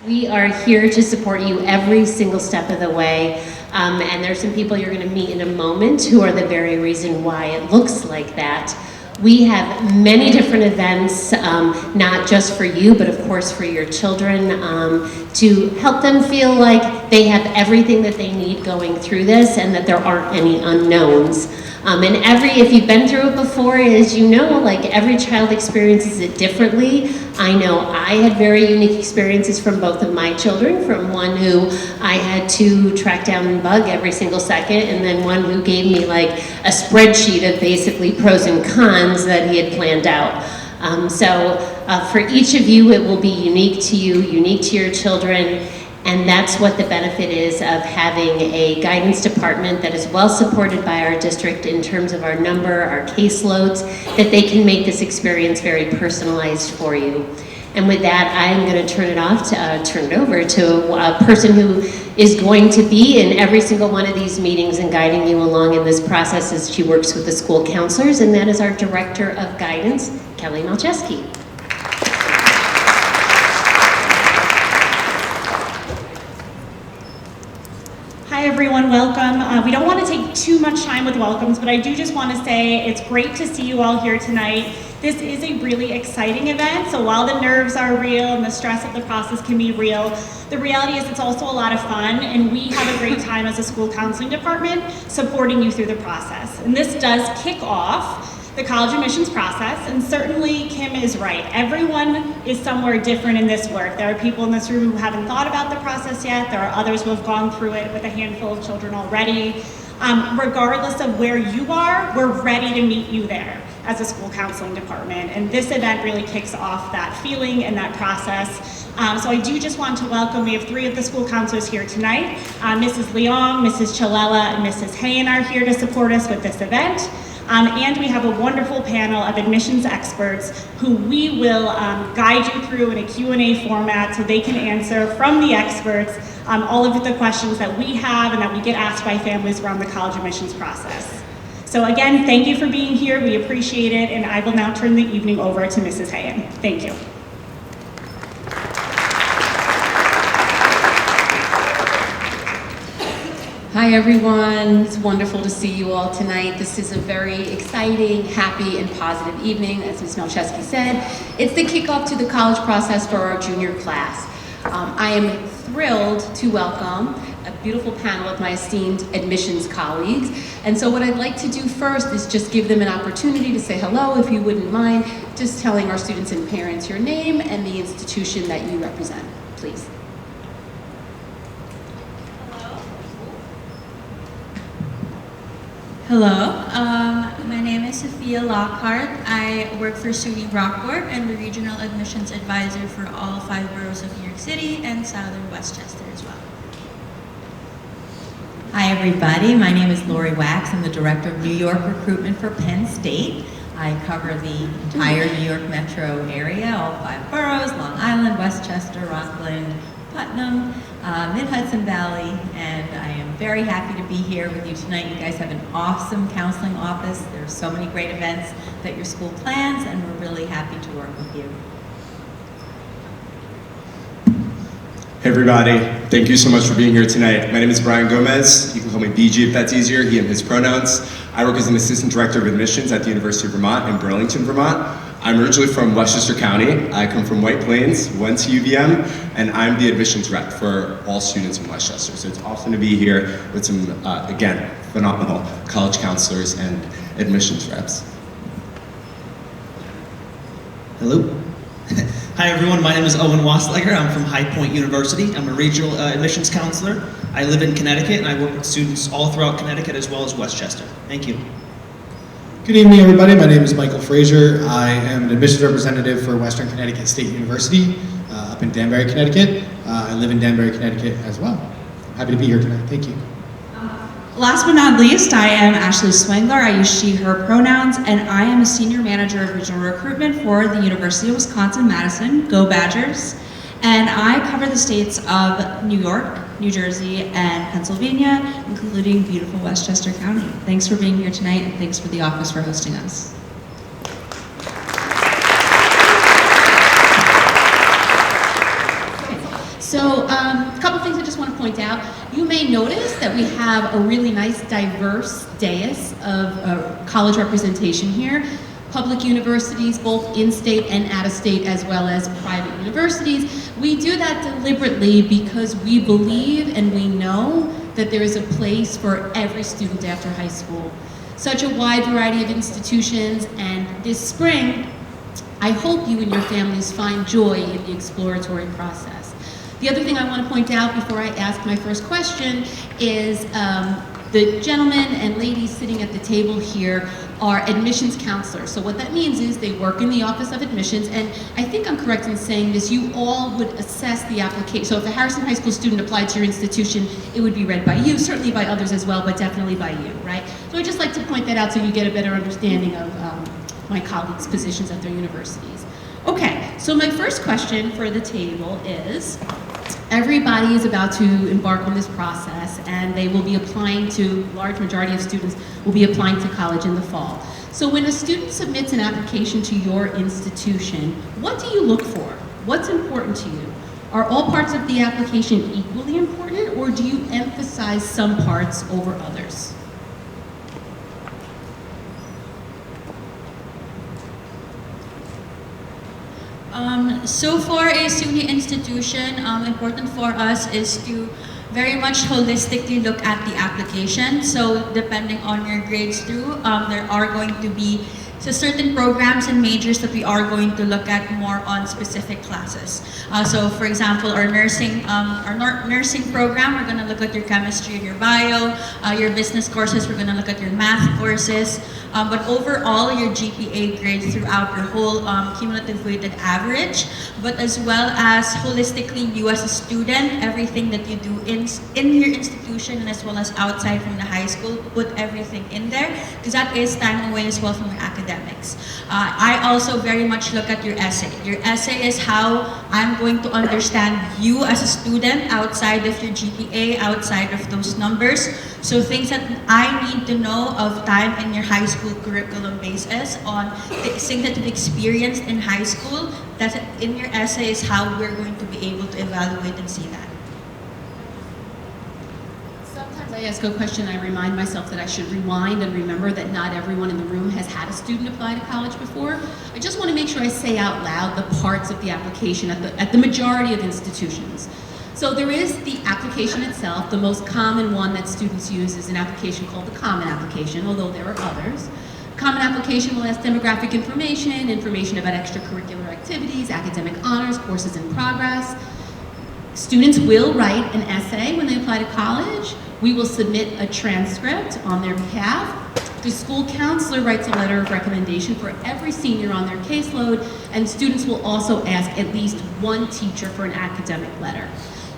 We are here to support you every single step of the way. And there's some people you're going to meet in a moment who are the very reason why it looks like that. We have many different events, not just for you, but of course for your children, to help them feel like they have everything that they need going through this and that there aren't any unknowns. If you've been through it before, as you know, like every child experiences it differently. I know I had very unique experiences from both of my children, from one who I had to track down and bug every single second, and then one who gave me like a spreadsheet of basically pros and cons that he had planned out. For each of you, it will be unique to you, unique to your children. And that's what the benefit is of having a guidance department that is well supported by our district in terms of our number, our caseloads, that they can make this experience very personalized for you. And with that, I'm going to turn it over to a person who is going to be in every single one of these meetings and guiding you along in this process as she works with the school counselors, and that is our Director of Guidance, Kelly Malcheski. Hi everyone, welcome. We don't want to take too much time with welcomes, but I do just want to say it's great to see you all here tonight. This is a really exciting event, so while the nerves are real and the stress of the process can be real, the reality is it's also a lot of fun, and we have a great time as a school counseling department supporting you through the process. And this does kick off the college admissions process, and certainly Kim is right. Everyone is somewhere different in this work. There are people in this room who haven't thought about the process yet. There are others who have gone through it with a handful of children already. Regardless of where you are, we're ready to meet you there as a school counseling department. And this event really kicks off that feeling and that process. So I do just want to welcome, we have 3 of the school counselors here tonight. Mrs. Leong, Mrs. Chalella, and Mrs. Hayen are here to support us with this event. And we have a wonderful panel of admissions experts who we will guide you through in a Q&A format so they can answer from the experts all of the questions that we have and that we get asked by families around the college admissions process. So again, thank you for being here. We appreciate it, and I will now turn the evening over to Mrs. Hayen. Thank you. Hi everyone, it's wonderful to see you all tonight. This is a very exciting, happy, and positive evening, as Ms. Malcheski said. It's the kickoff to the college process for our junior class. I am thrilled to welcome a beautiful panel of my esteemed admissions colleagues. And so what I'd like to do first is just give them an opportunity to say hello, if you wouldn't mind, just telling our students and parents your name and the institution that you represent, please. Hello, my name is Sophia Lockhart. I work for SUNY Rockport and the Regional Admissions Advisor for all 5 boroughs of New York City and Southern Westchester as well. Hi everybody, my name is Lori Wax. I'm the Director of New York Recruitment for Penn State. I cover the entire New York metro area, all 5 boroughs, Long Island, Westchester, Rockland, Putnam, Mid-Hudson Valley, and I am very happy to be here with you tonight. You guys have an awesome counseling office. There's so many great events that your school plans, and we're really happy to work with you. Hey everybody, thank you so much for being here tonight. My name is Brian Gomez. You can call me BG if that's easier, he and his pronouns. I work as an Assistant Director of Admissions at the University of Vermont in Burlington, Vermont. I'm originally from Westchester County. I come from White Plains, went to UVM, and I'm the admissions rep for all students in Westchester. So it's awesome to be here with some, again, phenomenal college counselors and admissions reps. Hello. Hi everyone, my name is Owen Wasslager. I'm from High Point University. I'm a regional admissions counselor. I live in Connecticut and I work with students all throughout Connecticut as well as Westchester. Thank you. Good evening everybody, my name is Michael Frazier. I am an admissions representative for Western Connecticut State University up in Danbury, Connecticut. I live in Danbury, Connecticut as well. I'm happy to be here tonight, thank you. Last but not least, I am Ashley Swangler. I use she, her pronouns, and I am a Senior Manager of Regional Recruitment for the University of Wisconsin-Madison, Go Badgers. And I cover the states of New York, New Jersey, and Pennsylvania, including beautiful Westchester County. Thanks for being here tonight, and thanks for the office for hosting us. So a couple things I just want to point out. You may notice that we have a really nice diverse dais of college representation here. Public universities, both in-state and out-of-state, as well as private universities. We do that deliberately because we believe and we know that there is a place for every student after high school. Such a wide variety of institutions, and this spring, I hope you and your families find joy in the exploratory process. The other thing I want to point out before I ask my first question is the gentlemen and ladies sitting at the table here are admissions counselors. So what that means is they work in the Office of Admissions, and I think I'm correct in saying this, you all would assess the application. So if a Harrison High School student applied to your institution, it would be read by you, certainly by others as well, but definitely by you, right? So I'd just like to point that out so you get a better understanding of my colleagues' positions at their universities. Okay, so my first question for the table is, everybody is about to embark on this process, and they will be applying to, large majority of students will be applying to college in the fall. So when a student submits an application to your institution, what do you look for? What's important to you? Are all parts of the application equally important, or do you emphasize some parts over others? So for a SUNY institution, important for us is to very much holistically look at the application. So depending on your grades through, there are going to be certain programs and majors that we are going to look at more on specific classes. So for example, our nursing program, we're going to look at your chemistry and your bio. Your business courses, we're going to look at your math courses. But overall, your GPA grade throughout your whole cumulative weighted average, but as well as holistically you as a student, everything that you do in your institution and as well as outside from the high school, put everything in there because that is time away as well from your academics. I also very much look at your essay. Your essay is how I'm going to understand you as a student outside of your GPA, outside of those numbers. So things that I need to know of time in your high school curriculum basis on things that you've experienced in high school, that in your essay is how we're going to be able to evaluate and see that. Sometimes I ask a question, I remind myself that I should rewind and remember that not everyone in the room has had a student apply to college before. I just want to make sure I say out loud the parts of the application at the majority of institutions. So there is the application itself. The most common one that students use is an application called the Common Application, although there are others. Common Application will ask demographic information, information about extracurricular activities, academic honors, courses in progress. Students will write an essay when they apply to college. We will submit a transcript on their behalf. The school counselor writes a letter of recommendation for every senior on their caseload, and students will also ask at least one teacher for an academic letter.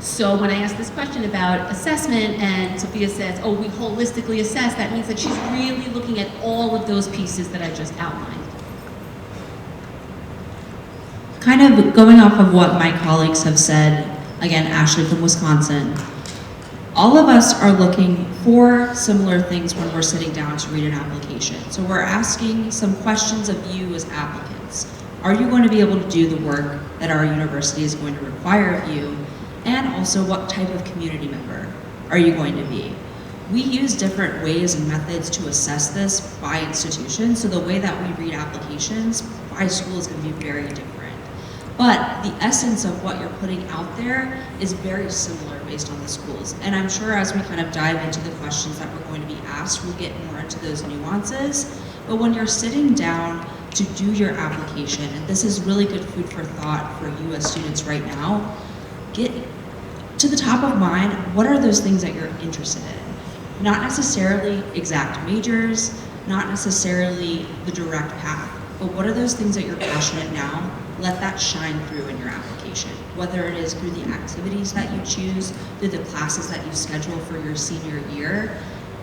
So when I ask this question about assessment and Sophia says, oh, we holistically assess, that means that she's really looking at all of those pieces that I just outlined. Kind of going off of what my colleagues have said, again, Ashley from Wisconsin, all of us are looking for similar things when we're sitting down to read an application. So we're asking some questions of you as applicants. Are you going to be able to do the work that our university is going to require of you? And also, what type of community member are you going to be? We use different ways and methods to assess this by institution, so the way that we read applications by school is going to be very different. But the essence of what you're putting out there is very similar based on the schools. And I'm sure as we kind of dive into the questions that we're going to be asked, we'll get more into those nuances. But when you're sitting down to do your application, and this is really good food for thought for you as students right now, get to the top of mind, what are those things that you're interested in? Not necessarily exact majors, not necessarily the direct path, but what are those things that you're passionate now? Let that shine through in your application, whether it is through the activities that you choose, through the classes that you schedule for your senior year.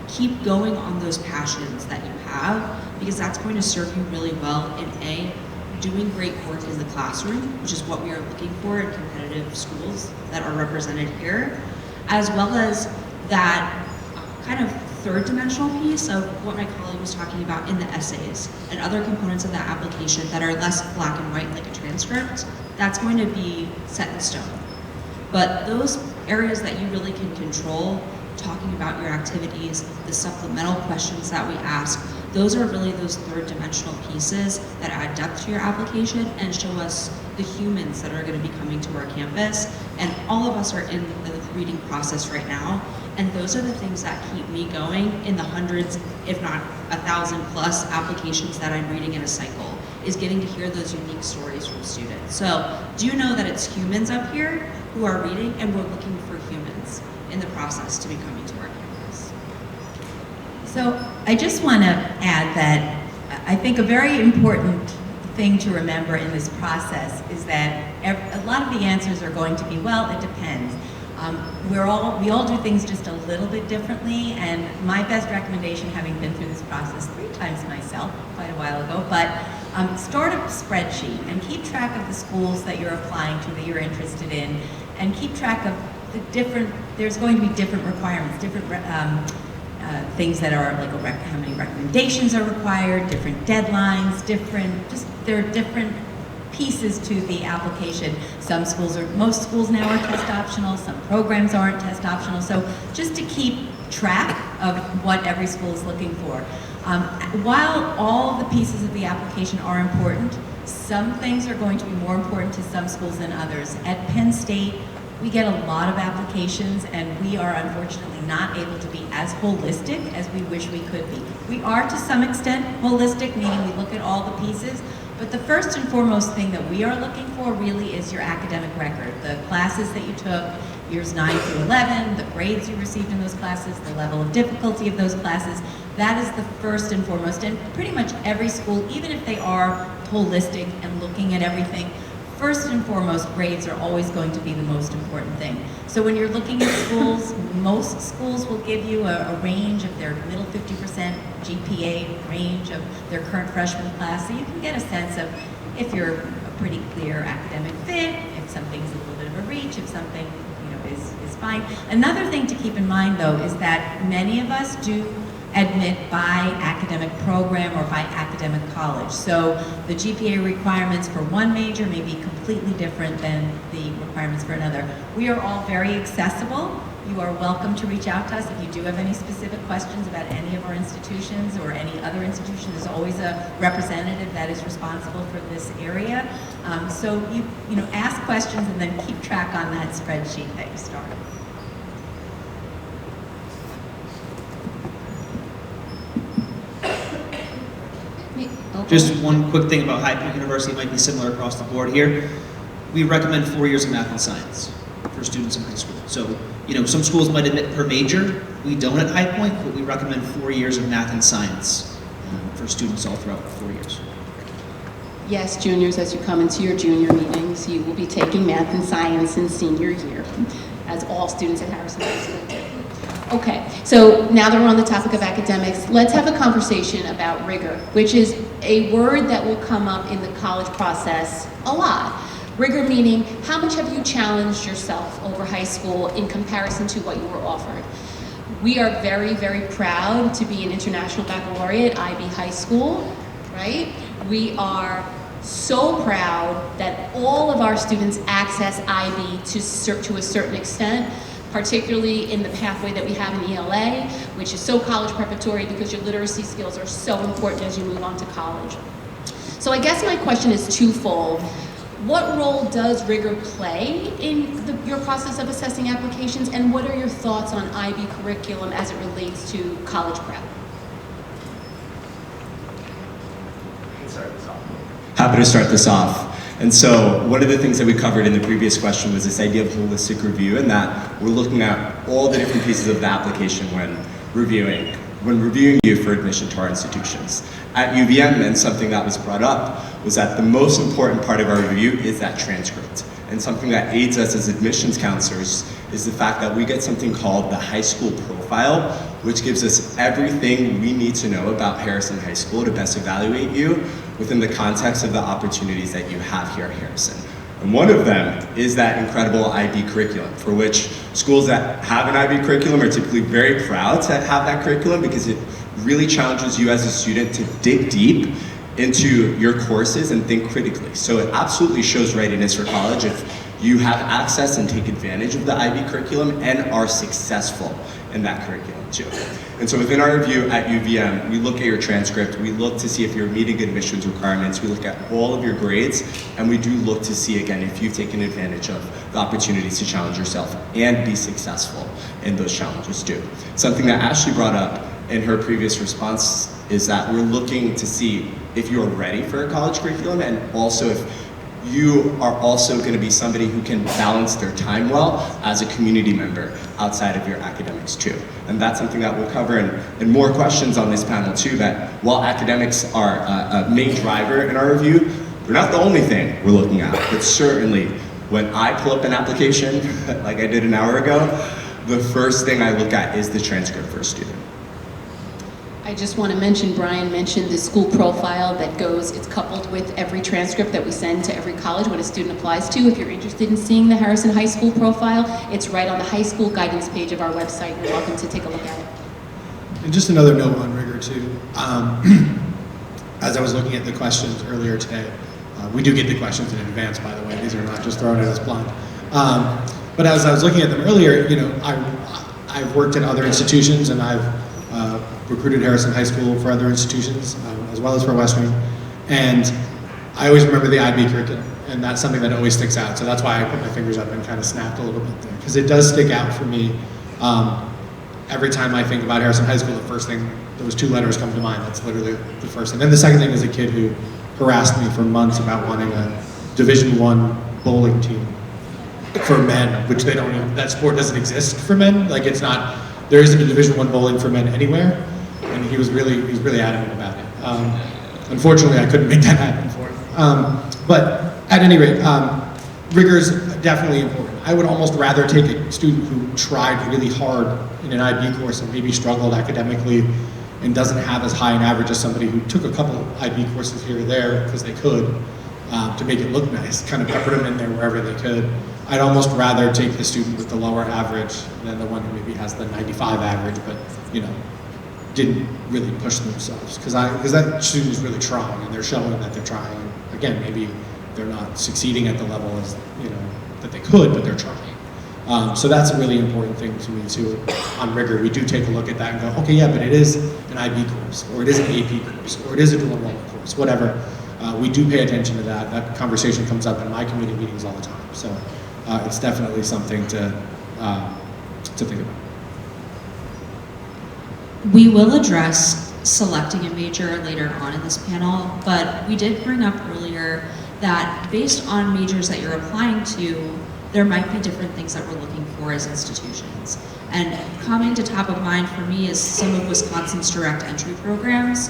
Keep going on those passions that you have, because that's going to serve you really well in doing great work in the classroom, which is what we are looking for in competitive schools that are represented here, as well as that kind of third dimensional piece of what my colleague was talking about in the essays and other components of that application that are less black and white like a transcript. That's going to be set in stone. But those areas that you really can control, talking about your activities, the supplemental questions that we ask, those are really those third dimensional pieces that add depth to your application and show us the humans that are going to be coming to our campus. And all of us are in the reading process right now. And those are the things that keep me going in the hundreds, if not 1,000 plus applications that I'm reading in a cycle, is getting to hear those unique stories from students. So do know that it's humans up here who are reading, and we're looking for humans in the process to be coming to our campus. So I just want to add that I think a very important thing to remember in this process is that a lot of the answers are going to be, well, it depends. We all do things just a little bit differently, and my best recommendation, having been through this process 3 times myself quite a while ago, but start a spreadsheet and keep track of the schools that you're applying to, that you're interested in, and keep track of the different, there's going to be different requirements, different things that are like how many recommendations are required, different deadlines, there are different pieces to the application. Most schools now are test optional, some programs aren't test optional, so just to keep track of what every school is looking for. While all the pieces of the application are important, some things are going to be more important to some schools than others. At Penn State, we get a lot of applications, and we are unfortunately not able to be as holistic as we wish we could be. We are to some extent holistic, meaning we look at all the pieces, but the first and foremost thing that we are looking for really is your academic record, the classes that you took, years 9 through 11, the grades you received in those classes, the level of difficulty of those classes. That is the first and foremost, and pretty much every school, even if they are holistic and looking at everything, first and foremost, grades are always going to be the most important thing. So when you're looking at schools, most schools will give you a range of their middle 50% GPA range of their current freshman class, so you can get a sense of if you're a pretty clear academic fit, if something's a little bit of a reach, if something is fine. Another thing to keep in mind, though, is that many of us do admit by academic program or by academic college. So the GPA requirements for one major may be completely different than the requirements for another. We are all very accessible. You are welcome to reach out to us if you do have any specific questions about any of our institutions or any other institution. There's always a representative that is responsible for this area. So you know, ask questions and then keep track on that spreadsheet that you started. Just one quick thing about High Point University, it might be similar across the board here. We recommend 4 years of math and science for students in high school. So, you know, some schools might admit per major. We don't at High Point, but we recommend 4 years of math and science for students all throughout 4 years. Yes, juniors, as you come into your junior meetings, you will be taking math and science in senior year, as all students at Harrison High School do. Okay, so now that we're on the topic of academics, let's have a conversation about rigor, which is a word that will come up in the college process a lot. Rigor meaning, how much have you challenged yourself over high school in comparison to what you were offered? We are very, very proud to be an international baccalaureate, IB High School, right? We are so proud that all of our students access IB to a certain extent, particularly in the pathway that we have in ELA, which is so college preparatory because your literacy skills are so important as you move on to college. So I guess my question is twofold. What role does rigor play in your process of assessing applications, and what are your thoughts on IB curriculum as it relates to college prep? Happy to start this off. And so one of the things that we covered in the previous question was this idea of holistic review, and that we're looking at all the different pieces of the application when reviewing you for admission to our institutions. At UVM, and something that was brought up was that the most important part of our review is that transcript. And something that aids us as admissions counselors is the fact that we get something called the high school profile, which gives us everything we need to know about Harrison High School to best evaluate you within the context of the opportunities that you have here at Harrison. And one of them is that incredible IB curriculum, for which schools that have an IB curriculum are typically very proud to have that curriculum because it really challenges you as a student to dig deep into your courses and think critically. So it absolutely shows readiness for college if you have access and take advantage of the IB curriculum and are successful in that curriculum too. And so within our review at UVM, we look at your transcript, we look to see if you're meeting admissions requirements, we look at all of your grades, and we do look to see, again, if you've taken advantage of the opportunities to challenge yourself and be successful in those challenges too. Something that Ashley brought up in her previous response is that we're looking to see if you're ready for a college curriculum, and also if you are also going to be somebody who can balance their time well as a community member outside of your academics too. And that's something that we'll cover in more questions on this panel too, that while academics are a main driver in our review, they're not the only thing we're looking at. But certainly when I pull up an application, like I did an hour ago, the first thing I look at is the transcript for a student. I just want to mention, Brian mentioned the school profile that goes, it's coupled with every transcript that we send to every college when a student applies to. If you're interested in seeing the Harrison High School profile, it's right on the high school guidance page of our website. You're welcome to take a look at it. And just another note on rigor too. As I was looking at the questions earlier today, we do get the questions in advance, by the way. These are not just thrown at us blind. But as I was looking at them earlier, you know, I've worked in other institutions, and I've recruited Harrison High School for other institutions, as well as for Western. And I always remember the IB curriculum, and that's something that always sticks out. So that's why I put my fingers up and kind of snapped a little bit there, because it does stick out for me. Every time I think about Harrison High School, the first thing, those two letters come to mind. That's literally the first thing. Then the second thing is a kid who harassed me for months about wanting a Division I bowling team for men, which they don't even, that sport doesn't exist for men. Like, it's not, there isn't a Division I bowling for men anywhere. And he was really adamant about it. Unfortunately, I couldn't make that happen for him. But at any rate, rigor is definitely important. I would almost rather take a student who tried really hard in an IB course and maybe struggled academically and doesn't have as high an average as somebody who took a couple IB courses here or there because they could, to make it look nice, kind of peppered them in there wherever they could. I'd almost rather take the student with the lower average than the one who maybe has the 95 average, but you know, didn't really push themselves, because that student is really trying, and they're showing that they're trying. Again, maybe they're not succeeding at the level as, you know, that they could, but they're trying. So that's a really important thing to me too. On rigor, we do take a look at that and go, okay, yeah, but it is an IB course, or it is an AP course, or it is a dual enrollment course, whatever. We do pay attention to that. That conversation comes up in my committee meetings all the time. So it's definitely something to think about. We will address selecting a major later on in this panel, but we did bring up earlier that based on majors that you're applying to, there might be different things that we're looking for as institutions. And coming to top of mind for me is some of Wisconsin's direct entry programs.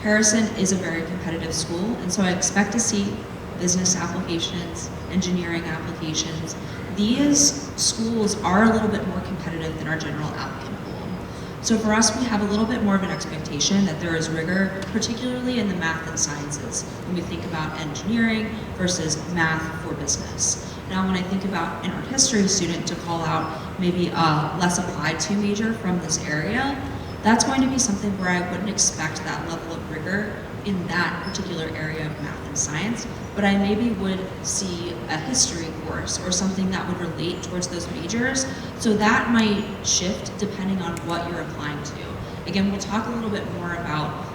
Harrison is a very competitive school, and so I expect to see business applications, engineering applications. These schools are a little bit more competitive than our general applicant pool. So for us, we have a little bit more of an expectation that there is rigor, particularly in the math and sciences, when we think about engineering versus math for business. Now, when I think about an art history student to call out maybe a less applied to major from this area, that's going to be something where I wouldn't expect that level of rigor in that particular area of math and science, but I maybe would see a history course or something that would relate towards those majors. So that might shift depending on what you're applying to. Again, we'll talk a little bit more about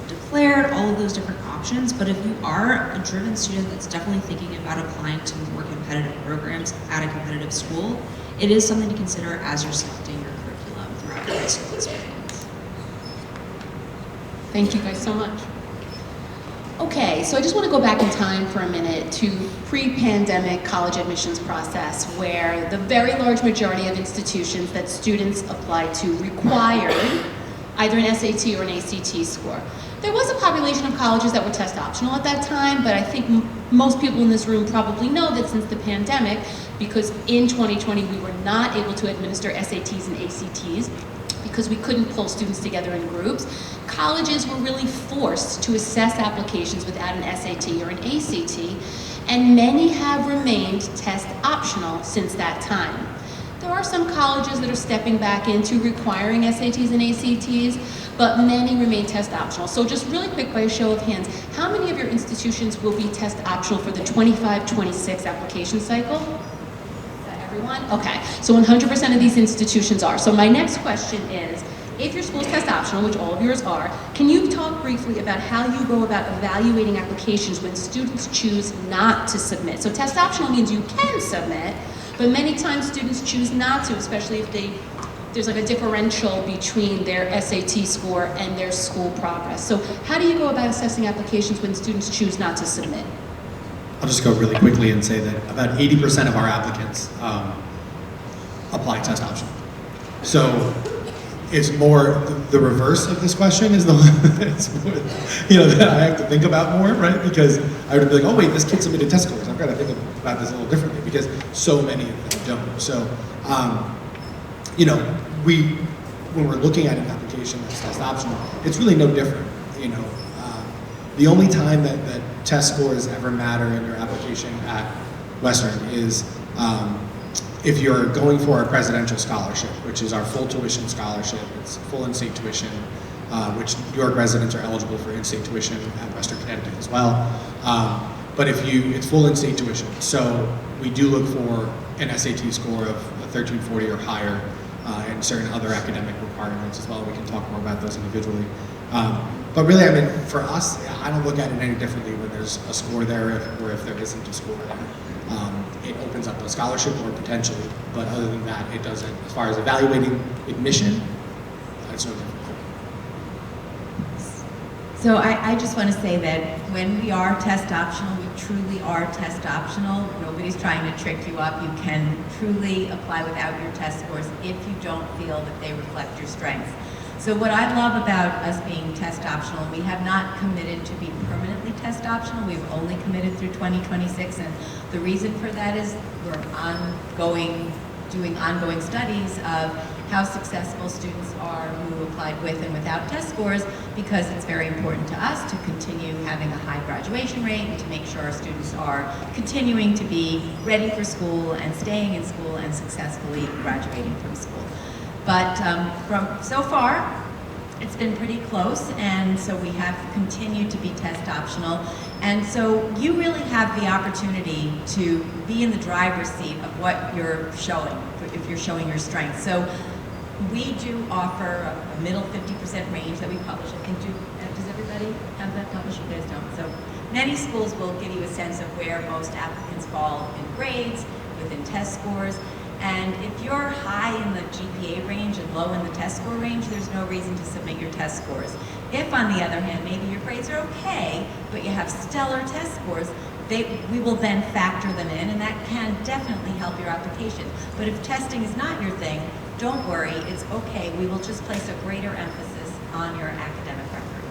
declared, all of those different options, but if you are a driven student that's definitely thinking about applying to more competitive programs at a competitive school, it is something to consider as you're selecting your curriculum throughout your high school experience. Thank you guys so much. Okay, so I just want to go back in time for a minute to pre-pandemic college admissions process, where the very large majority of institutions that students applied to required either an SAT or an ACT score. There was a population of colleges that were test optional at that time, but I think most people in this room probably know that since the pandemic, because in 2020 we were not able to administer SATs and ACTs, because we couldn't pull students together in groups, colleges were really forced to assess applications without an SAT or an ACT, and many have remained test optional since that time. There are some colleges that are stepping back into requiring SATs and ACTs, but many remain test optional. So just really quick, by a show of hands, how many of your institutions will be test optional for the 25-26 application cycle? Is that everyone? Okay, so 100% of these institutions are. So my next question is, if your school's test optional, which all of yours are, can you talk briefly about how you go about evaluating applications when students choose not to submit? So test optional means you can submit, but many times students choose not to, especially if there's like a differential between their SAT score and their school progress. So how do you go about assessing applications when students choose not to submit? I'll just go really quickly and say that about 80% of our applicants apply test optional. So it's more the reverse of this question is the it's more, that I have to think about more, right? Because I would be like, oh wait, this kid submitted test scores. I've got to think about this a little differently because so many of them don't. So, when we're looking at an application that's test optional, it's really no different. The only time that test scores ever matter in your application at Western is if you're going for a presidential scholarship, which is our full tuition scholarship. It's full in-state tuition, which New York residents are eligible for in-state tuition at Western Connecticut as well. But it's full in-state tuition. So we do look for an SAT score of 1340 or higher, and certain other academic requirements as well. We can talk more about those individually. But really, for us, I don't look at it any differently when there's a score there or if there isn't a score there. It opens up a scholarship or potentially, but other than that, it doesn't. As far as evaluating admission, it's no different. So I just want to say that when we are test optional, we truly are test optional. Nobody's trying to trick you up. You can truly apply without your test scores if you don't feel that they reflect your strengths. So what I love about us being test optional, we have not committed to be permanently test optional. We've only committed through 2026, and the reason for that is we're doing ongoing studies of how successful students are who applied with and without test scores, because it's very important to us to continue having a high graduation rate and to make sure our students are continuing to be ready for school and staying in school and successfully graduating from school. But from so far, it's been pretty close, and so we have continued to be test optional. And so you really have the opportunity to be in the driver's seat of what you're showing, if you're showing your strengths. So we do offer a middle 50% range that we publish. I think, does everybody have that published? You guys don't. So many schools will give you a sense of where most applicants fall in grades, within test scores. And if you're high in the GPA range and low in the test score range, there's no reason to submit your test scores. If, on the other hand, maybe your grades are okay, but you have stellar test scores, we will then factor them in, and that can definitely help your application. But if testing is not your thing, don't worry, it's okay. We will just place a greater emphasis on your academic record.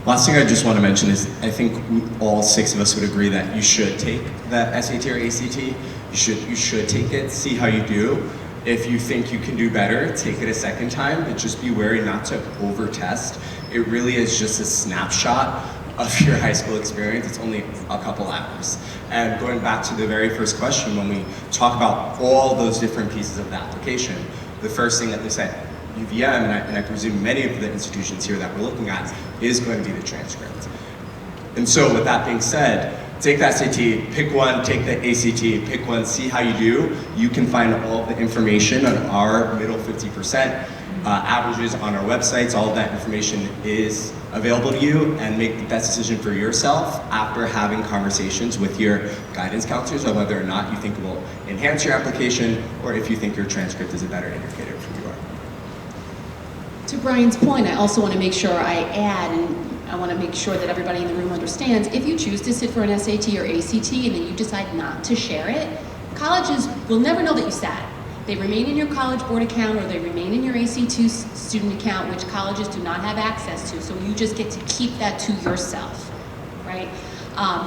Last thing I just want to mention is I think all 6 of us would agree that you should take that SAT or ACT. You should take it, see how you do. If you think you can do better, take it a second time, but just be wary not to over-test. It really is just a snapshot of your high school experience. It's only a couple hours. And going back to the very first question, when we talk about all those different pieces of the application, the first thing that they said, UVM, and I presume many of the institutions here that we're looking at, is going to be the transcript. And so with that being said, take that SAT, pick one, take the ACT, pick one, see how you do. You can find all of the information on our middle 50% averages on our websites. All of that information is available to you, and make the best decision for yourself after having conversations with your guidance counselors on whether or not you think it will enhance your application or if you think your transcript is a better indicator for you. To Brian's point, I also want to make sure I add, and I want to make sure that everybody in the room understands, if you choose to sit for an SAT or ACT and then you decide not to share it, colleges will never know that you sat. They remain in your College Board account or they remain in your ACT student account, which colleges do not have access to, so you just get to keep that to yourself, right?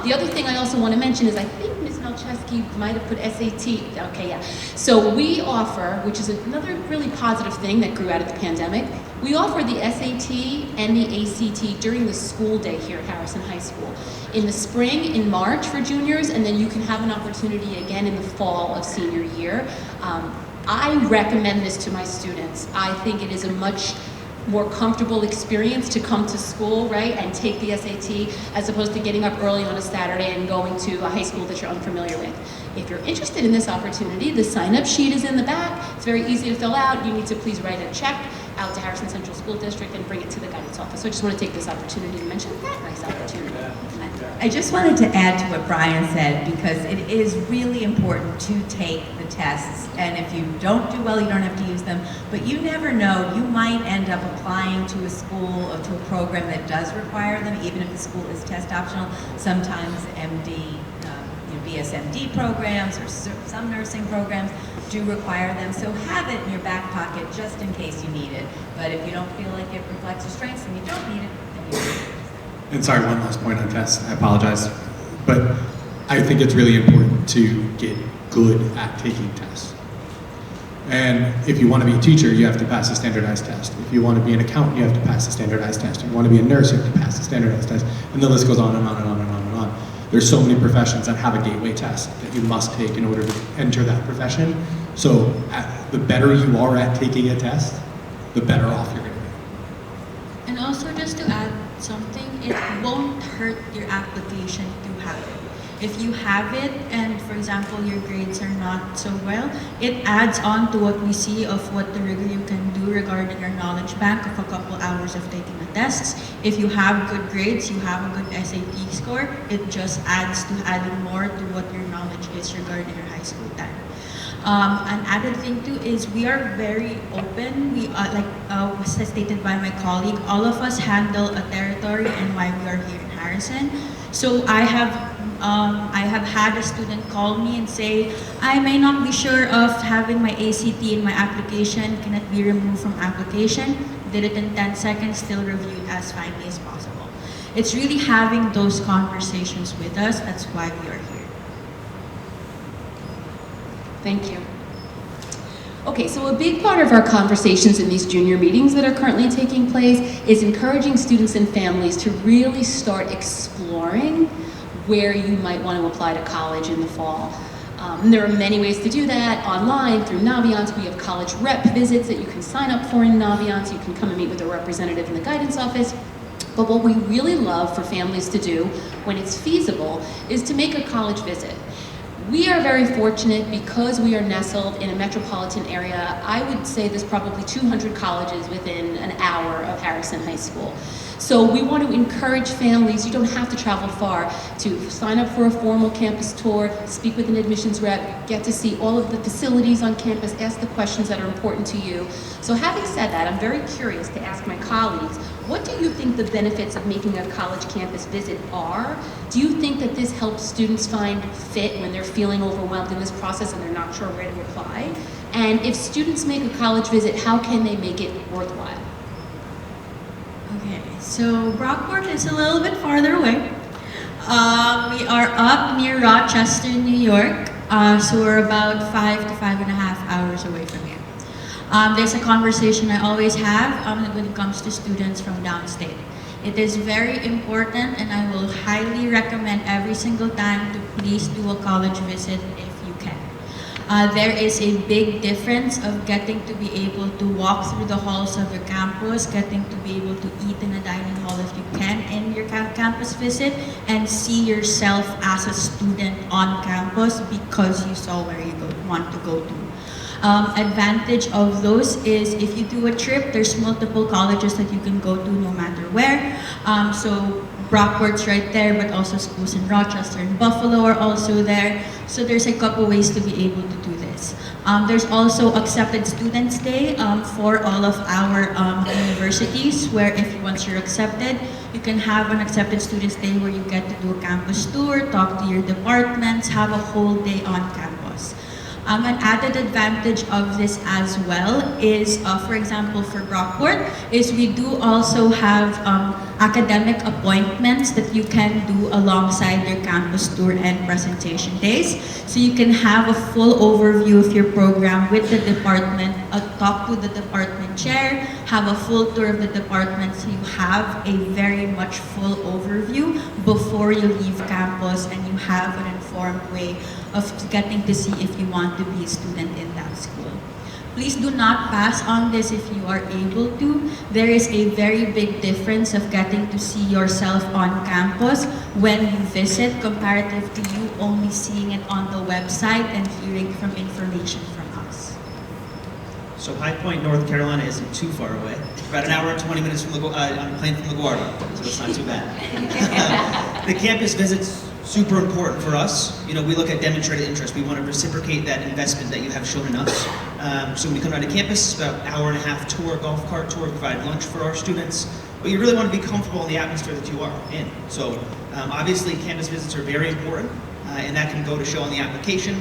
The other thing I also want to mention is I think Ms. Malcheski might have put SAT, okay, yeah. So we offer, which is another really positive thing that grew out of the pandemic, we offer the SAT and the ACT during the school day here at Harrison High School. In the spring, in March for juniors, and then you can have an opportunity again in the fall of senior year. I recommend this to my students. I think it is a much more comfortable experience to come to school, right, and take the SAT, as opposed to getting up early on a Saturday and going to a high school that you're unfamiliar with. If you're interested in this opportunity, the sign-up sheet is in the back. It's very easy to fill out. You need to please write a check out to Harrison Central School District and bring it to the guidance office. So I just want to take this opportunity to mention that nice opportunity. I just wanted to add to what Brian said, because it is really important to take the tests, and if you don't do well, you don't have to use them, but you never know, you might end up applying to a school or to a program that does require them, even if the school is test optional. Sometimes MD, BSMD programs or some nursing programs do require them, so have it in your back pocket just in case you need it. But if you don't feel like it reflects your strengths and you don't need it, then you need it. And sorry, one last point on tests, I apologize. But I think it's really important to get good at taking tests. And if you want to be a teacher, you have to pass a standardized test. If you want to be an accountant, you have to pass a standardized test. If you want to be a nurse, you have to pass a standardized test. And the list goes on and on and on and on and on. There's so many professions that have a gateway test that you must take in order to enter that profession. So the better you are at taking a test, the better off you're going to be. And also, just to add something, it won't hurt your application to have it. If you have it and, for example, your grades are not so well, it adds on to what we see of what the rigor you can do regarding your knowledge bank of a couple hours of taking the tests. If you have good grades, you have a good SAT score, it just adds to adding more to what your knowledge is regarding your high school time. An added thing too is we are very open. We was stated by my colleague, all of us handle a territory and why we are here in Harrison. So I have had a student call me and say, I may not be sure of having my ACT in my application. Can it be removed from application? Did it in 10 seconds, still reviewed as finely as possible. It's really having those conversations with us. That's why we are here. Thank you. Okay, so a big part of our conversations in these junior meetings that are currently taking place is encouraging students and families to really start exploring where you might want to apply to college in the fall. There are many ways to do that, online, through Naviance. We have college rep visits that you can sign up for in Naviance. You can come and meet with a representative in the guidance office. But what we really love for families to do when it's feasible is to make a college visit. We are very fortunate because we are nestled in a metropolitan area. I would say there's probably 200 colleges within an hour of Harrison High School. So we want to encourage families, you don't have to travel far, to sign up for a formal campus tour, speak with an admissions rep, get to see all of the facilities on campus, ask the questions that are important to you. So having said that, I'm very curious to ask my colleagues, what do you think the benefits of making a college campus visit are? Do you think that this helps students find fit when they're feeling overwhelmed in this process and they're not sure where to apply? And if students make a college visit, how can they make it worthwhile? Okay, so Brockport is a little bit farther away. We are up near Rochester, New York, so we're about 5 to 5.5 hours away from here. There's a conversation I always have when it comes to students from downstate. It is very important, and I will highly recommend every single time to please do a college visit if you can. There is a big difference of getting to be able to walk through the halls of your campus, getting to be able to eat in a dining hall if you can in your campus visit, and see yourself as a student on campus because you saw where you want to go to. Advantage of those is if you do a trip, there's multiple colleges that you can go to no matter where. So Brockport's right there, but also schools in Rochester and Buffalo are also there. So there's a couple ways to be able to do this. There's also Accepted Students Day for all of our universities, where once you're accepted, you can have an Accepted Students Day where you get to do a campus tour, talk to your departments, have a whole day on campus. An added advantage of this as well is, for example, for Brockport, is we do also have academic appointments that you can do alongside your campus tour and presentation days. So you can have a full overview of your program with the department, talk to the department chair, have a full tour of the department, so you have a very much full overview before you leave campus, and you have an informed way of getting to see if you want to be a student in that school. please do not pass on this if you are able to. There is a very big difference of getting to see yourself on campus when you visit comparative to you only seeing it on the website and hearing from information from us. So High Point, North Carolina isn't too far away. About an hour and 20 minutes from on a plane from LaGuardia, so it's not too bad. The campus visit's super important for us. You know, we look at demonstrated interest. We want to reciprocate that investment that you have shown in us. So when you come down to campus, it's about an hour and a half tour, golf cart tour, provide lunch for our students. But you really want to be comfortable in the atmosphere that you are in. So obviously campus visits are very important, and that can go to show on the application,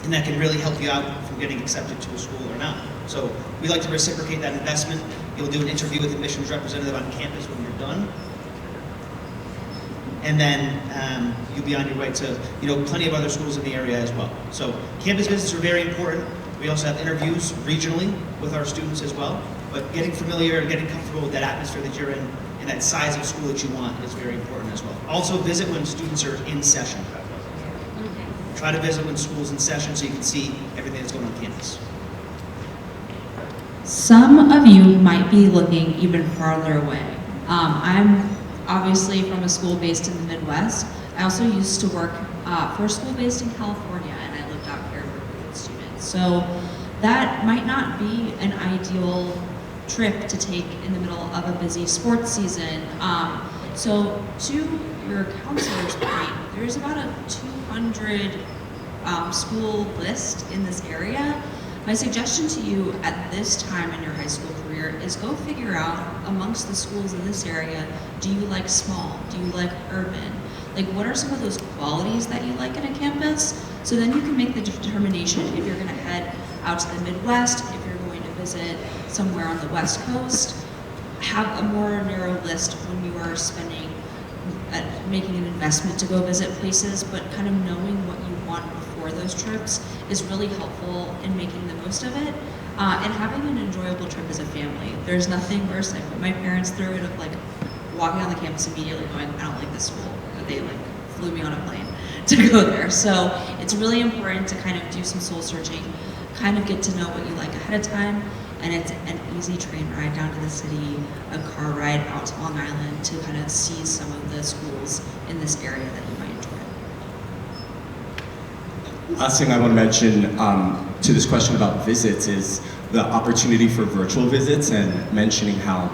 and that can really help you out from getting accepted to a school or not. So we like to reciprocate that investment. You'll do an interview with the admissions representative on campus when you're done. And then you'll be on your way to, you know, plenty of other schools in the area as well. So campus visits are very important. We also have interviews regionally with our students as well. But getting familiar and getting comfortable with that atmosphere that you're in and that size of school that you want is very important as well. Also visit when students are in session. Try to visit when school's in session so you can see everything that's going on campus. Some of you might be looking even farther away. I'm obviously from a school based in the Midwest. I also used to work for a school based in California, and I lived out here recruiting students. So that might not be an ideal trip to take in the middle of a busy sports season. So to your counselor's point, there's about a 200 school list in this area. My suggestion to you at this time in your high school career is go figure out amongst the schools in this area, do you like small? Do you like urban? Like, what are some of those qualities that you like in a campus? So then you can make the determination if you're gonna head out to the Midwest, if you're going to visit somewhere on the West Coast. Have a more narrow list when you are spending, making an investment to go visit places, but kind of knowing what you want before those trips is really helpful in making the most of it and having an enjoyable trip as a family. There's nothing worse. I put my parents through it of like walking on the campus immediately going, I don't like this school. They like flew me on a plane to go there. So it's really important to kind of do some soul searching, kind of get to know what you like ahead of time, and it's an easy train ride down to the city, a car ride out to Long Island to kind of see some of the schools in this area that you might enjoy. Last thing I want to mention to this question about visits is the opportunity for virtual visits, and mentioning how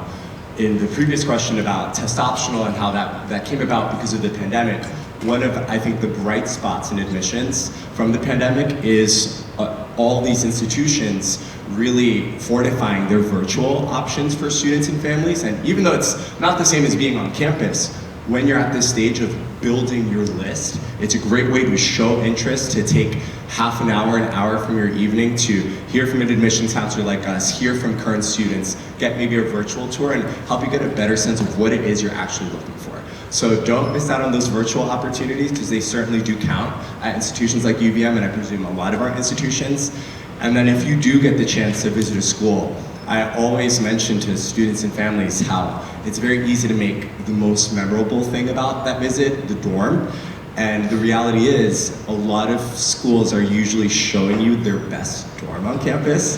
in the previous question about test optional and how that came about because of the pandemic. One of, I think, the bright spots in admissions from the pandemic is all these institutions really fortifying their virtual options for students and families. And even though it's not the same as being on campus, when you're at this stage of building your list, it's a great way to show interest, to take half an hour from your evening to hear from an admissions counselor like us, hear from current students, get maybe a virtual tour, and help you get a better sense of what it is you're actually looking for. So don't miss out on those virtual opportunities, because they certainly do count at institutions like UVM, and I presume a lot of our institutions. And then if you do get the chance to visit a school, I always mention to students and families how it's very easy to make the most memorable thing about that visit the dorm. And the reality is, a lot of schools are usually showing you their best dorm on campus.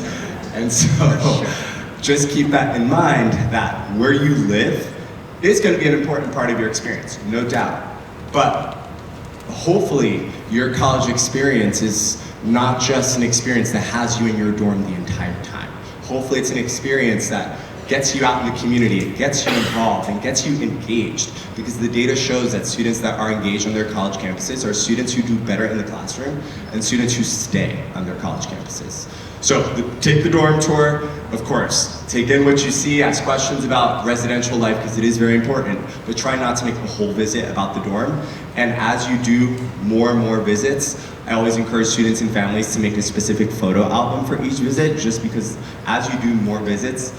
And so just keep that in mind, that where you live is going to be an important part of your experience, no doubt. But hopefully your college experience is not just an experience that has you in your dorm the entire time. Hopefully it's an experience that gets you out in the community, it gets you involved, and gets you engaged, because the data shows that students that are engaged on their college campuses are students who do better in the classroom and students who stay on their college campuses. So take the dorm tour, of course. Take in what you see, ask questions about residential life, because it is very important, but try not to make the whole visit about the dorm. And as you do more and more visits, I always encourage students and families to make a specific photo album for each visit, just because as you do more visits,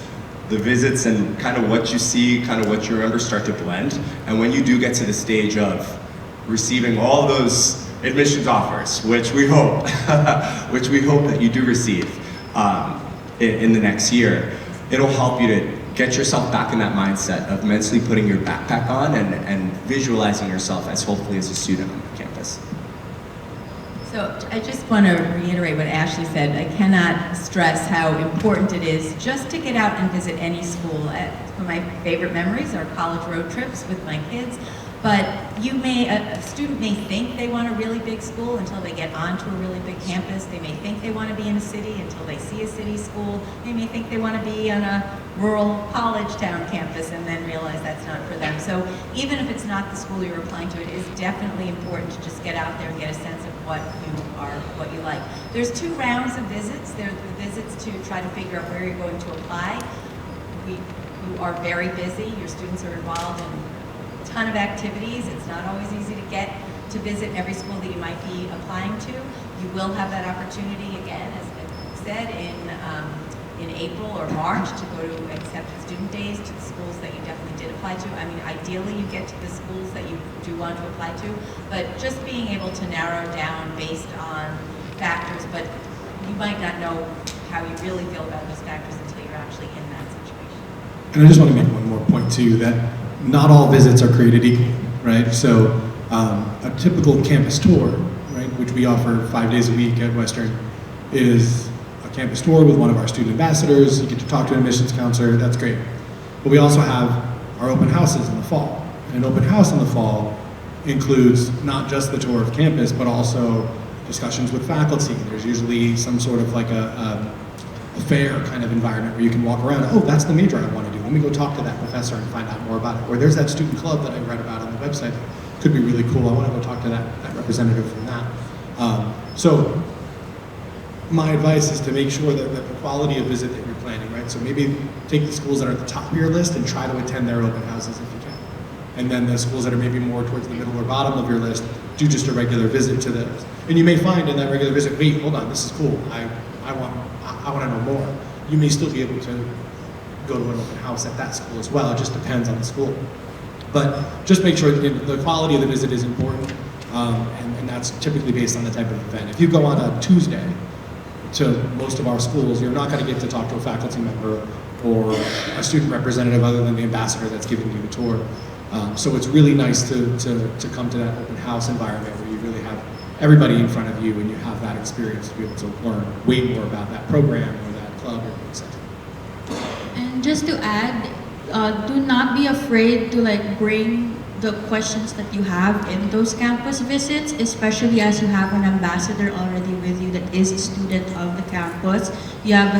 the visits and kind of what you see, kind of what you remember start to blend. And when you do get to the stage of receiving all those admissions offers, which we hope, that you do receive in the next year, it'll help you to get yourself back in that mindset of mentally putting your backpack on and visualizing yourself as hopefully as a student on campus. So I just want to reiterate what Ashley said. I cannot stress how important it is just to get out and visit any school. One of my favorite memories are college road trips with my kids. But a student may think they want a really big school until they get onto a really big campus. They may think they want to be in a city until they see a city school. They may think they want to be on a rural college town campus and then realize that's not for them. So even if it's not the school you're applying to, it is definitely important to just get out there and get a sense of what you like. There's 2 rounds of visits. There are the visits to try to figure out where you're going to apply. You are very busy. Your students are involved in ton of activities. It's not always easy to get to visit every school that you might be applying to. You will have that opportunity again, as I said, in April or March to go to accepted student days to the schools that you definitely did apply to. I mean, ideally you get to the schools that you do want to apply to, but just being able to narrow down based on factors, but you might not know how you really feel about those factors until you're actually in that situation. And I just want to make one more point too, that not all visits are created equal, right? So a typical campus tour, right, which we offer 5 days a week at Western, is a campus tour with one of our student ambassadors. You get to talk to an admissions counselor, that's great. But we also have our open houses in the fall. And an open house in the fall includes not just the tour of campus, but also discussions with faculty. There's usually some sort of like a fair kind of environment where you can walk around. Oh, that's the major I want to do. Let me go talk to that professor and find out more about it. Or there's that student club that I read about on the website. Could be really cool. I want to go talk to that representative from that. So my advice is to make sure that the quality of visit that you're planning, right? So maybe take the schools that are at the top of your list and try to attend their open houses if you can. And then the schools that are maybe more towards the middle or bottom of your list, do just a regular visit to those. And you may find in that regular visit, wait, hold on, this is cool. I want to know more. You may still be able to go to an open house at that school as well. It just depends on the school. But just make sure that the quality of the visit is important, and that's typically based on the type of event. If you go on a Tuesday to most of our schools, you're not going to get to talk to a faculty member or a student representative other than the ambassador that's giving you the tour. So it's really nice to come to that open house environment where you really have everybody in front of you and you have that experience to be able to learn way more about that program or that club or etc. And just to add, do not be afraid to bring the questions that you have in those campus visits, especially as you have an ambassador already with you that is a student of the campus. You have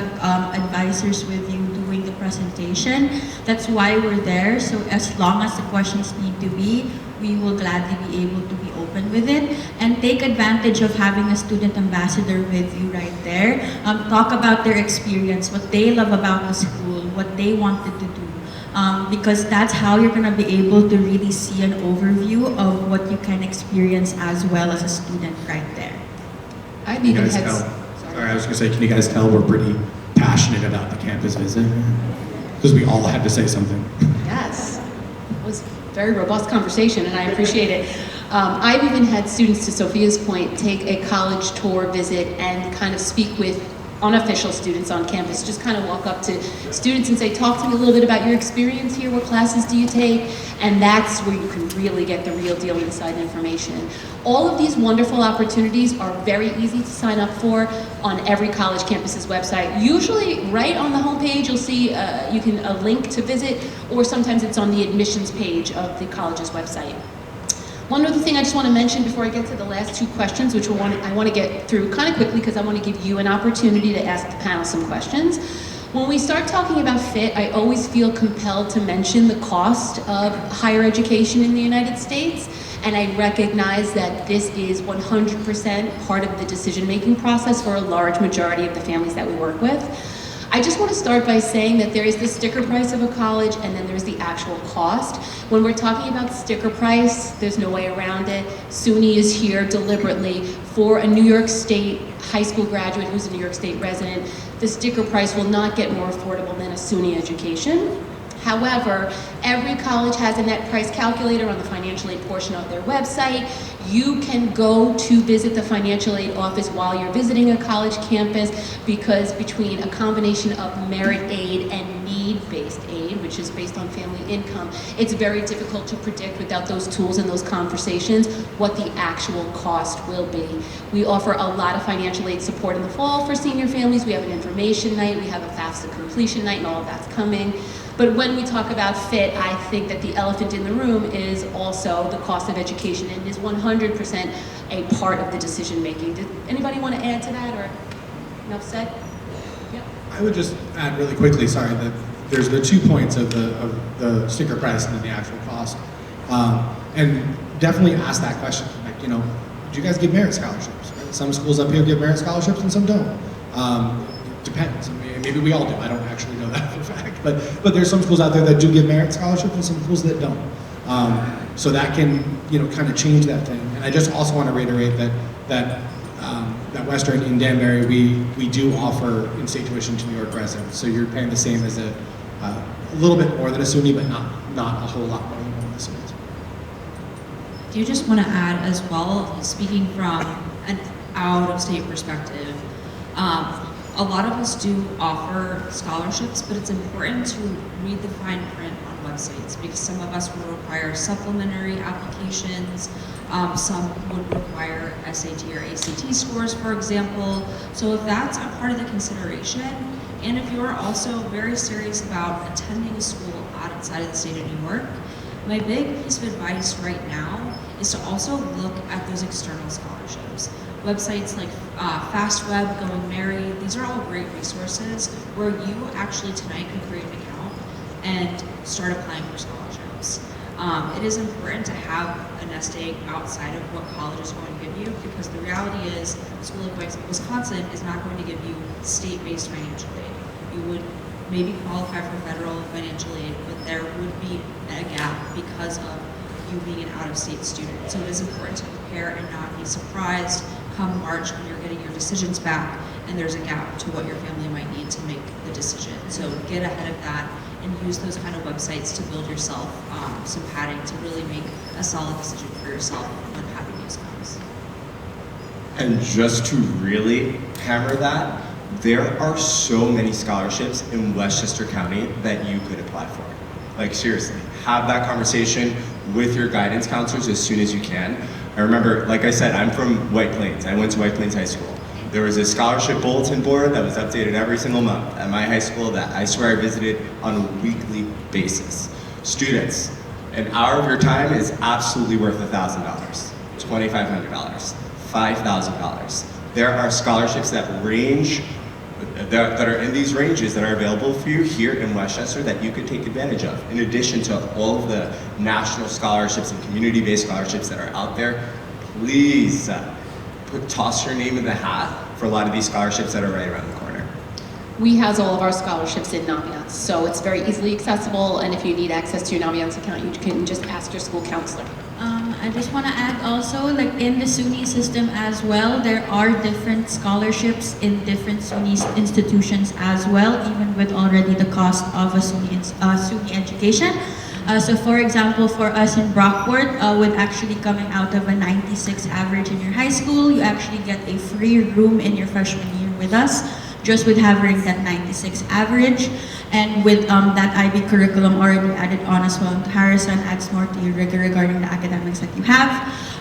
advisors with you doing the presentation. That's why we're there. So as long as the questions need to be, we will gladly be able to be open with it, and take advantage of having a student ambassador with you right there. Talk about their experience, what they love about the school, what they wanted to do. Because that's how you're going to be able to really see an overview of what you can experience as well as a student right there. I've Can you even guys had... tell? Sorry, I was going to say, can you guys tell we're pretty passionate about the campus visit? Because we all had to say something. Yes, it was a very robust conversation, and I appreciate it. I've even had students, to Sophia's point, take a college tour visit and kind of speak with unofficial students on campus, just kind of walk up to students and say, talk to me a little bit about your experience here, what classes do you take? And that's where you can really get the real deal inside information. All of these wonderful opportunities are very easy to sign up for on every college campus's website. Usually right on the homepage you'll see a link to visit, or sometimes it's on the admissions page of the college's website. One other thing I just want to mention before I get to the last 2 questions, which I want to get through kind of quickly because I want to give you an opportunity to ask the panel some questions. When we start talking about FIT, I always feel compelled to mention the cost of higher education in the United States, and I recognize that this is 100% part of the decision-making process for a large majority of the families that we work with. I just want to start by saying that there is the sticker price of a college and then there's the actual cost. When we're talking about sticker price, there's no way around it. SUNY is here deliberately for a New York State high school graduate who's a New York State resident. The sticker price will not get more affordable than a SUNY education. However, every college has a net price calculator on the financial aid portion of their website. You can go to visit the financial aid office while you're visiting a college campus, because between a combination of merit aid and need-based aid, which which is based on family income. It's very difficult to predict without those tools and those conversations what the actual cost will be. We offer a lot of financial aid support in the fall for senior families. We have an information night, we have a FAFSA completion night, and all of that's coming. But when we talk about fit, I think that the elephant in the room is also the cost of education, and is 100% a part of the decision making. Did anybody want to add to that, or enough said? Yep. I would just add really quickly, sorry, that there's the 2 points of the sticker price and then the actual cost. And definitely ask that question, like, do you guys give merit scholarships? Right? Some schools up here give merit scholarships and some don't. Depends. I mean, maybe we all do. I don't actually know that for a fact. But there's some schools out there that do give merit scholarships and some schools that don't. So that can, kind of change that thing. And I just also want to reiterate that Western in Danbury, we do offer in-state tuition to New York residents. So you're paying the same as a little bit more than a SUNY, but not a whole lot more than one of the SUNYs. Do you just want to add as well, speaking from an out-of-state perspective, a lot of us do offer scholarships, but it's important to read the fine print on websites because some of us will require supplementary applications, some would require SAT or ACT scores, for example. So if that's a part of the consideration, and if you're also very serious about attending a school outside of the state of New York, my big piece of advice right now is to also look at those external scholarships. Websites like FastWeb, Going Merry, these are all great resources where you actually tonight can create an account and start applying for scholarships. It is important to have a nest egg outside of what college is going to give you because the reality is a school like Wisconsin is not going to give you state-based financial aid. You would maybe qualify for federal financial aid, but there would be a gap because of you being an out-of-state student. So it is important to prepare and not be surprised come March when you're getting your decisions back and there's a gap to what your family might need to make the decision. So get ahead of that and use those kind of websites to build yourself some padding to really make a solid decision for yourself when happy news comes. And just to really hammer that, there are so many scholarships in Westchester County that you could apply for. Like seriously, have that conversation with your guidance counselors as soon as you can. I remember, like I said, I'm from White Plains. I went to White Plains High School. There was a scholarship bulletin board that was updated every single month at my high school that I swear I visited on a weekly basis. Students, an hour of your time is absolutely worth $1,000, $2,500, $5,000. There are scholarships that range, that are in these ranges that are available for you here in Westchester that you could take advantage of, in addition to all of the national scholarships and community-based scholarships that are out there. Please toss your name in the hat for a lot of these scholarships that are right around the corner. We house all of our scholarships in Naviance, so it's very easily accessible, and if you need access to your Naviance account, you can just ask your school counselor. I just want to add also, like in the SUNY system as well, there are different scholarships in different SUNY institutions as well, even with already the cost of a SUNY education. So for example, for us in Brockport, with actually coming out of a 96 average in your high school, you actually get a free room in your freshman year with us, just with having that 96 average. And with that IB curriculum already added on as well, Harrison adds more to your rigor regarding the academics that you have.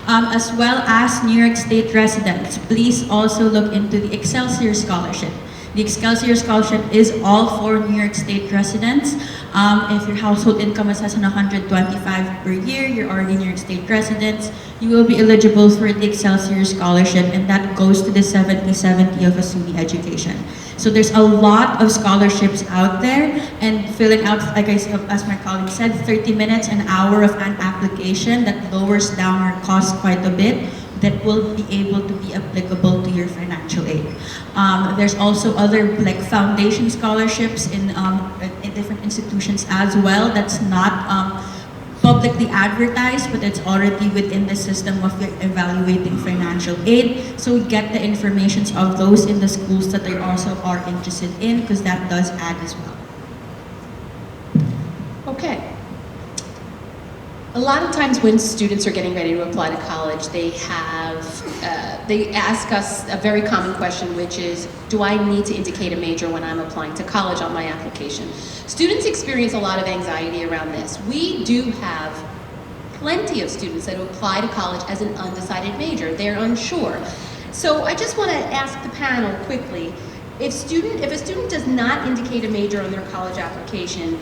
As well as New York State residents, please also look into the Excelsior Scholarship. The Excelsior Scholarship is all for New York State residents. If your household income is less than $125 per year, you're already New York State residents, you will be eligible for the Excelsior Scholarship, and that goes to the 70/70 of a SUNY education. So there's a lot of scholarships out there, and filling out, like I said, as my colleague said, 30 minutes, an hour of an application that lowers down your cost quite a bit, that will be able to be applicable to your financial aid. There's also other like foundation scholarships in different institutions as well that's not publicly advertised, but it's already within the system of evaluating financial aid. So get the information of those in the schools that they also are interested in, because that does add as well. Okay. A lot of times when students are getting ready to apply to college, they ask us a very common question, which is, do I need to indicate a major when I'm applying to college on my application? Students experience a lot of anxiety around this. We do have plenty of students that apply to college as an undecided major. They're unsure. So I just want to ask the panel quickly, if a student does not indicate a major on their college application,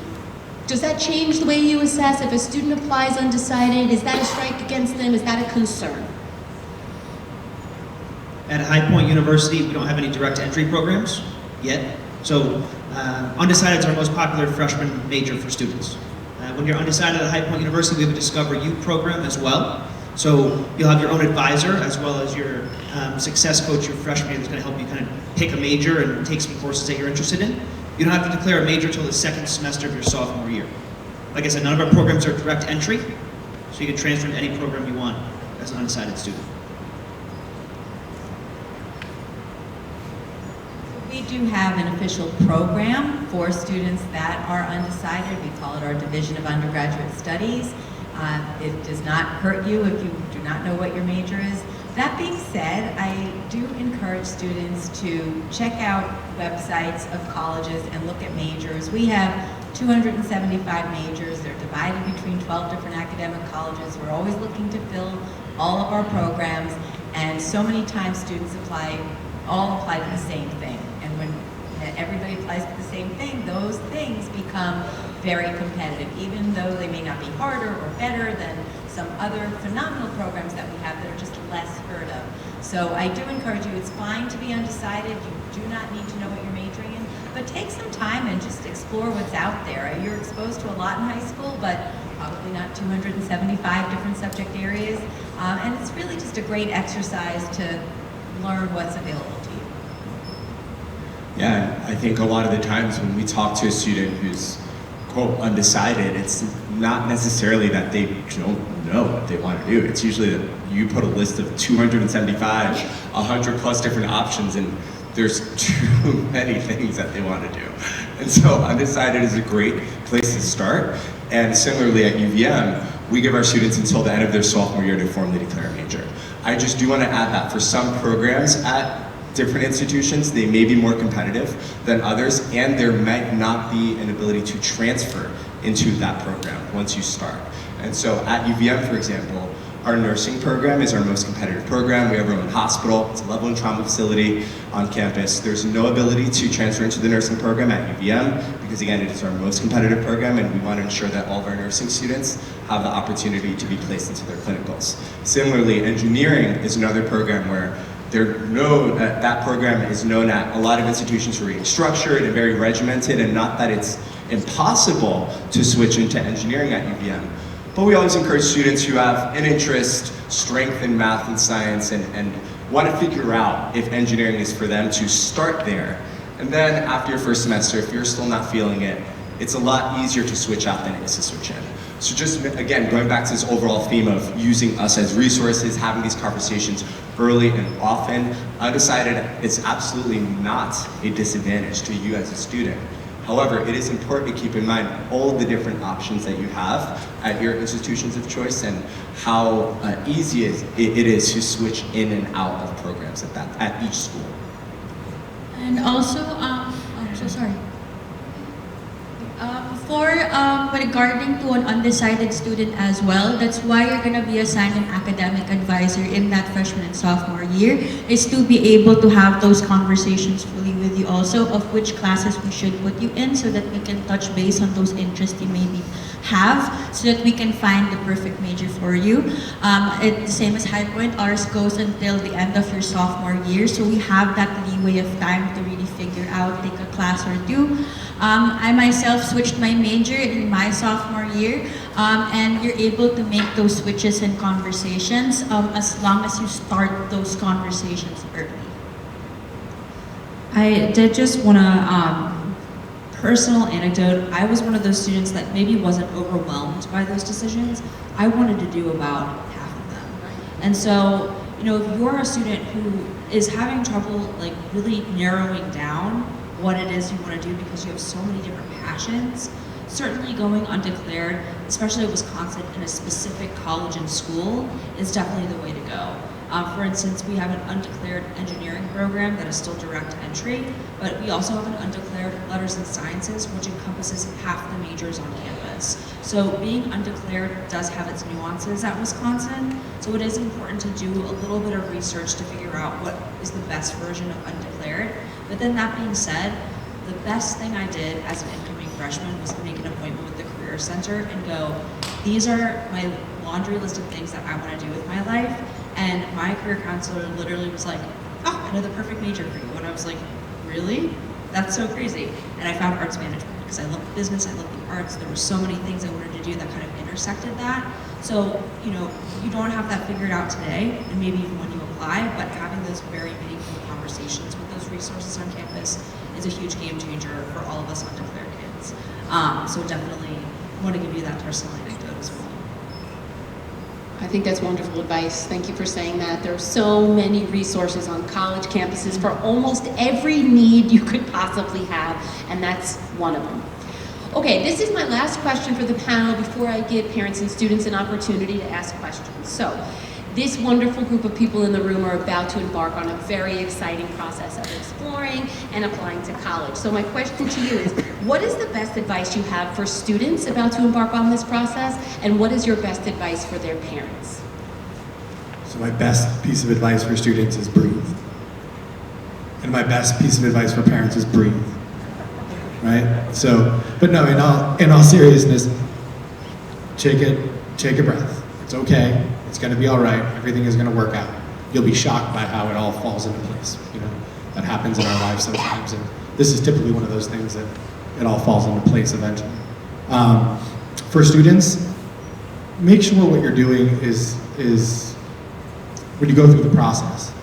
does that change the way you assess? If a student applies undecided, is that a strike against them? Is that a concern? At High Point University, we don't have any direct entry programs yet. So undecided is our most popular freshman major for students. When you're undecided at High Point University, we have a Discover You program as well. So you'll have your own advisor as well as your success coach your freshman year that's going to help you kind of pick a major and take some courses that you're interested in. You don't have to declare a major until the second semester of your sophomore year. Like I said, none of our programs are direct entry, so you can transfer to any program you want as an undecided student. We do have an official program for students that are undecided. We call it our Division of Undergraduate Studies. It does not hurt you if you do not know what your major is. That being said, I do encourage students to check out websites of colleges and look at majors. We have 275 majors. They're divided between 12 different academic colleges. We're always looking to fill all of our programs, and so many times students all apply to the same thing. And when everybody applies to the same thing, those things become very competitive, even though they may not be harder or better than some other phenomenal programs that we have that are just less heard of. So I do encourage you, it's fine to be undecided. You do not need to know what you're majoring in, but take some time and just explore what's out there. You're exposed to a lot in high school, but probably not 275 different subject areas. And it's really just a great exercise to learn what's available to you. Yeah, I think a lot of the times when we talk to a student who's, quote, undecided, it's not necessarily that they don't know what they want to do. It's usually that you put a list of 275, 100 plus different options, and there's too many things that they want to do. And so undecided is a great place to start. And similarly at UVM, we give our students until the end of their sophomore year to formally declare a major. I just do want to add that for some programs at different institutions, they may be more competitive than others, and there might not be an ability to transfer into that program once you start. And so at UVM, for example, our nursing program is our most competitive program. We have our own hospital. It's a level 1 trauma facility on campus. There's no ability to transfer into the nursing program at UVM because, again, it is our most competitive program, and we want to ensure that all of our nursing students have the opportunity to be placed into their clinicals. Similarly, engineering is another program where that program is known at a lot of institutions for being structured and very regimented, and not that it's impossible to switch into engineering at UVM. But we always encourage students who have an interest, strength in math and science, and want to figure out if engineering is for them, to start there. And then after your first semester, if you're still not feeling it, it's a lot easier to switch out than it is to switch in. So just, again, going back to this overall theme of using us as resources, having these conversations early and often, undecided is absolutely not a disadvantage to you as a student. However, it is important to keep in mind all of the different options that you have at your institutions of choice and how easy it is to switch in and out of programs at each school. And also, I'm so sorry. Regarding to an undecided student as well, that's why you're going to be assigned an academic advisor in that freshman and sophomore year, is to be able to have those conversations fully with you also of which classes we should put you in, so that we can touch base on those interests you maybe have, so that we can find the perfect major for you. It's the same as High Point. Ours goes until the end of your sophomore year, so we have that leeway of time to really figure out, take a class or two. I myself switched my major in my sophomore year, and you're able to make those switches and conversations as long as you start those conversations early. I did just want to, personal anecdote, I was one of those students that maybe wasn't overwhelmed by those decisions. I wanted to do about half of them. And so, you know, if you're a student who is having trouble like really narrowing down what it is you want to do because you have so many different passions, certainly going undeclared, especially at Wisconsin, in a specific college and school is definitely the way to go. For instance, we have an undeclared engineering program that is still direct entry, but we also have an undeclared letters and sciences, which encompasses half the majors on campus. So being undeclared does have its nuances at Wisconsin, so it is important to do a little bit of research to figure out what is the best version of undeclared. But then that being said, the best thing I did as an incoming freshman was to make an appointment with the Career Center and go, these are my laundry list of things that I want to do with my life. And my career counselor literally was like, oh, I know the perfect major for you. And I was like, really? That's so crazy. And I found arts management because I love business, I love the arts. There were so many things I wanted to do that kind of intersected that. So, you know, you don't have that figured out today, and maybe even when you apply, but having those very meaningful conversations with those resources on campus is a huge game changer for all of us undeclared kids. So definitely want to give you that personal anecdote as well. I think that's wonderful advice. Thank you for saying that. There are so many resources on college campuses for almost every need you could possibly have, and that's one of them. Okay, this is my last question for the panel before I give parents and students an opportunity to ask questions. So, this wonderful group of people in the room are about to embark on a very exciting process of exploring and applying to college. So my question to you is, what is the best advice you have for students about to embark on this process, and what is your best advice for their parents? So my best piece of advice for students is breathe. And my best piece of advice for parents is breathe. Right? So, but no, in all seriousness, take a breath. It's okay. It's going to be all right. Everything is going to work out. You'll be shocked by how it all falls into place. You know, that happens in our lives sometimes, and this is typically one of those things that it all falls into place eventually. For students, make sure what you're doing is when you go through the process,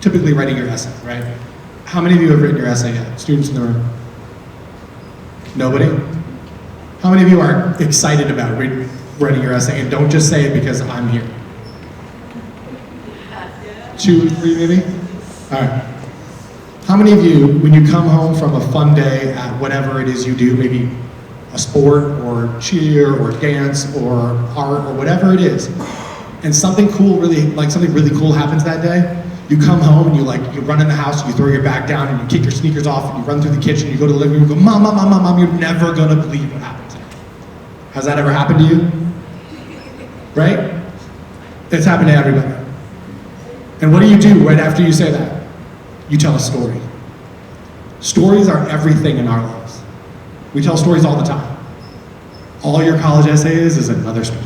typically writing your essay, right? How many of you have written your essay yet? Students in the room? Nobody? How many of you are excited about writing your essay? And don't just say it because I'm here. 2, 3 maybe? All right. How many of you, when you come home from a fun day at whatever it is you do, maybe a sport or cheer or dance or art or whatever it is, and something really cool happens that day, you come home and you run in the house, you throw your bag down and you kick your sneakers off and you run through the kitchen, you go to the living room, you go, Mom, you're never gonna believe what happened today. Has that ever happened to you? Right? It's happened to everybody. And what do you do right after you say that? You tell a story. Stories are everything in our lives. We tell stories all the time. All your college essay is another story.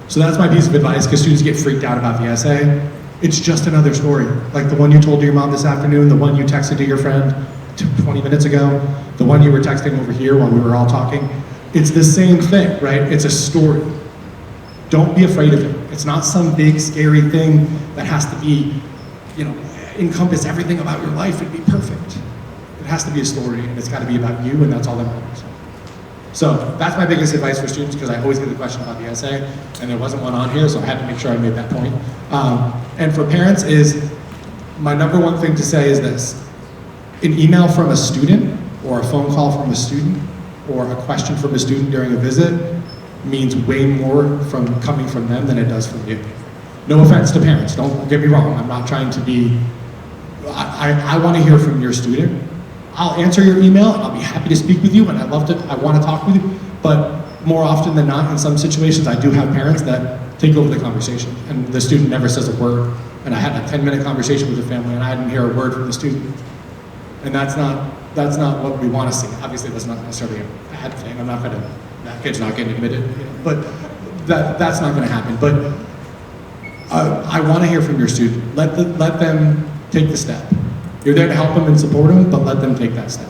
So that's my piece of advice, because students get freaked out about the essay. It's just another story. Like the one you told to your mom this afternoon, the one you texted to your friend 20 minutes ago, the one you were texting over here while we were all talking. It's the same thing, right? It's a story. Don't be afraid of it. It's not some big, scary thing that has to be, encompass everything about your life and be perfect. It has to be a story, and it's got to be about you, and that's all that matters. So that's my biggest advice for students, because I always get the question about the essay, and there wasn't one on here, so I had to make sure I made that point. And for parents is, my number one thing to say is this: an email from a student, or a phone call from a student, or a question from a student during a visit means way more coming from them than it does from you. No offense to parents, don't get me wrong. I'm not trying to be, I want to hear from your student. I'll answer your email, and I'll be happy to speak with you, and I want to talk with you, but more often than not, in some situations, I do have parents that take over the conversation, and the student never says a word, and I had a 10-minute conversation with the family, and I didn't hear a word from the student. And that's not what we want to see. Obviously, that's not necessarily a bad thing. That kid's not getting admitted, but that's not going to happen. But I want to hear from your student. Let them take the step. You're there to help them and support them, but let them take that step.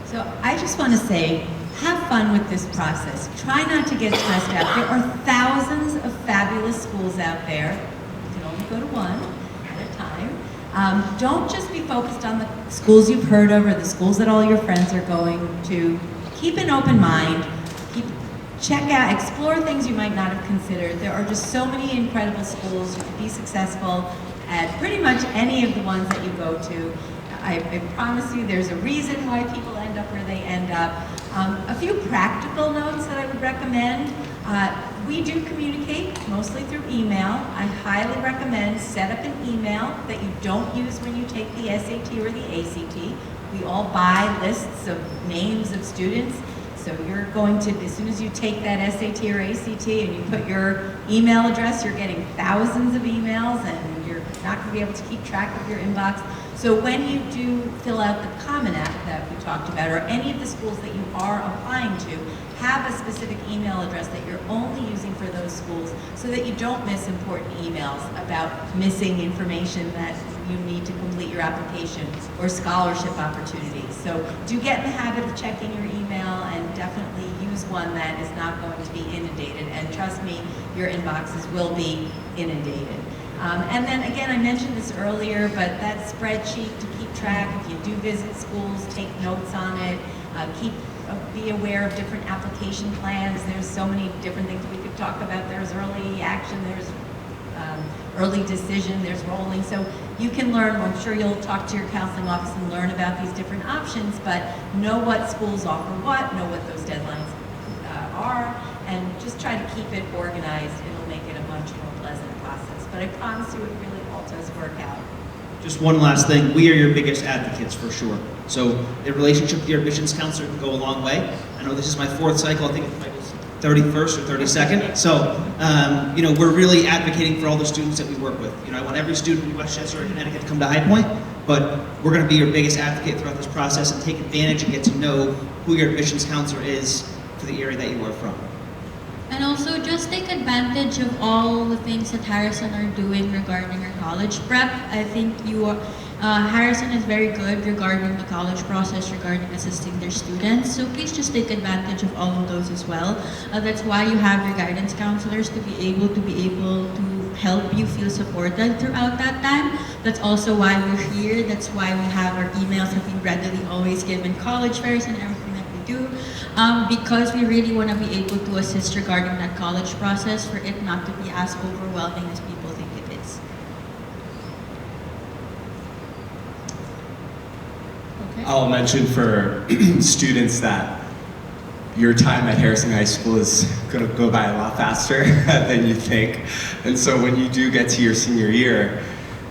So I just want to say, have fun with this process. Try not to get stressed out. There are thousands of fabulous schools out there. You can only go to one at a time. Don't just be focused on the schools you've heard of or the schools that all your friends are going to. Keep an open mind. Check out, explore things you might not have considered. There are just so many incredible schools. You can be successful at pretty much any of the ones that you go to. I promise you there's a reason why people end end up where they end up. A few practical notes that I would recommend. We do communicate mostly through email. I highly recommend set up an email that you don't use when you take the SAT or the ACT. We all buy lists of names of students. So you're going to, as soon as you take that SAT or ACT and you put your email address, you're getting thousands of emails and you're not going to be able to keep track of your inbox. So when you do fill out the Common App that we talked about, or any of the schools that you are applying to, have a specific email address that you're only using for those schools so that you don't miss important emails about missing information that you need to complete your application or scholarship opportunities. So do get in the habit of checking your email and definitely use one that is not going to be inundated. And trust me, your inboxes will be inundated. And then again, I mentioned this earlier, but that spreadsheet to keep track, if you do visit schools, take notes on it, be aware of different application plans. There's so many different things we could talk about. There's early action, there's early decision, there's rolling. So you can learn, I'm sure you'll talk to your counseling office and learn about these different options, but know what schools offer what, know what those deadlines are, and just try to keep it organized. It'll make it a much more pleasant process. But I promise you it really all does work out. Just one last thing, we are your biggest advocates for sure. So the relationship with your admissions counselor can go a long way. I know this is my 4th cycle, I think it might be 31st or 32nd. So, you know, we're really advocating for all the students that we work with. You know, I want every student in Westchester or Connecticut to come to High Point, but we're gonna be your biggest advocate throughout this process and take advantage and get to know who your admissions counselor is for the area that you are from. And also just take advantage of all the things that Harrison are doing regarding our college prep. I think Harrison is very good regarding the college process, regarding assisting their students. So please just take advantage of all of those as well. That's why you have your guidance counselors to be able to help you feel supported throughout that time. That's also why we're here. That's why we have our emails that we readily always give in college fairs and everything that we do. Because we really want to be able to assist regarding that college process for it not to be as overwhelming as people think it is. Okay. I'll mention for students that your time at Harrison High School is going to go by a lot faster than you think. And so when you do get to your senior year,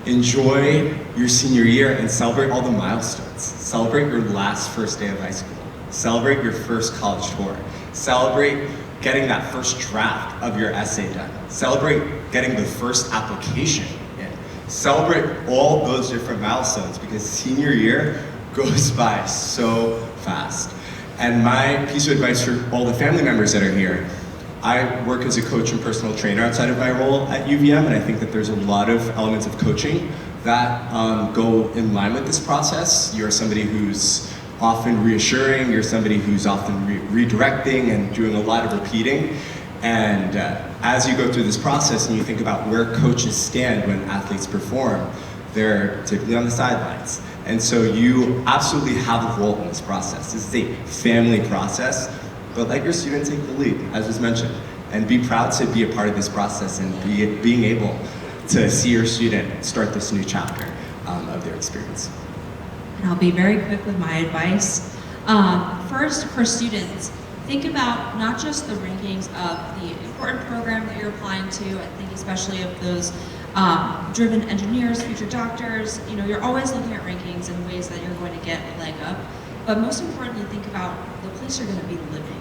enjoy your senior year and celebrate all the milestones. Celebrate your first day of high school. Celebrate your first college tour. Celebrate getting that first draft of your essay done. Celebrate getting the first application in. Celebrate all those different milestones because senior year goes by so fast. And my piece of advice for all the family members that are here, I work as a coach and personal trainer outside of my role at UVM, and I think that there's a lot of elements of coaching that go in line with this process. You're somebody who's often reassuring, you're somebody who's often redirecting and doing a lot of repeating. And as you go through this process and you think about where coaches stand when athletes perform, they're typically on the sidelines. And so you absolutely have a role in this process. This is a family process, but let your student take the lead, as was mentioned, and be proud to be a part of this process and being able to see your student start this new chapter of their experience. And I'll be very quick with my advice. First, for students, think about not just the rankings of the important program that you're applying to. I think especially of those driven engineers, future doctors. You know, you're always looking at rankings and ways that you're going to get a leg up. But most importantly, think about the place you're going to be living.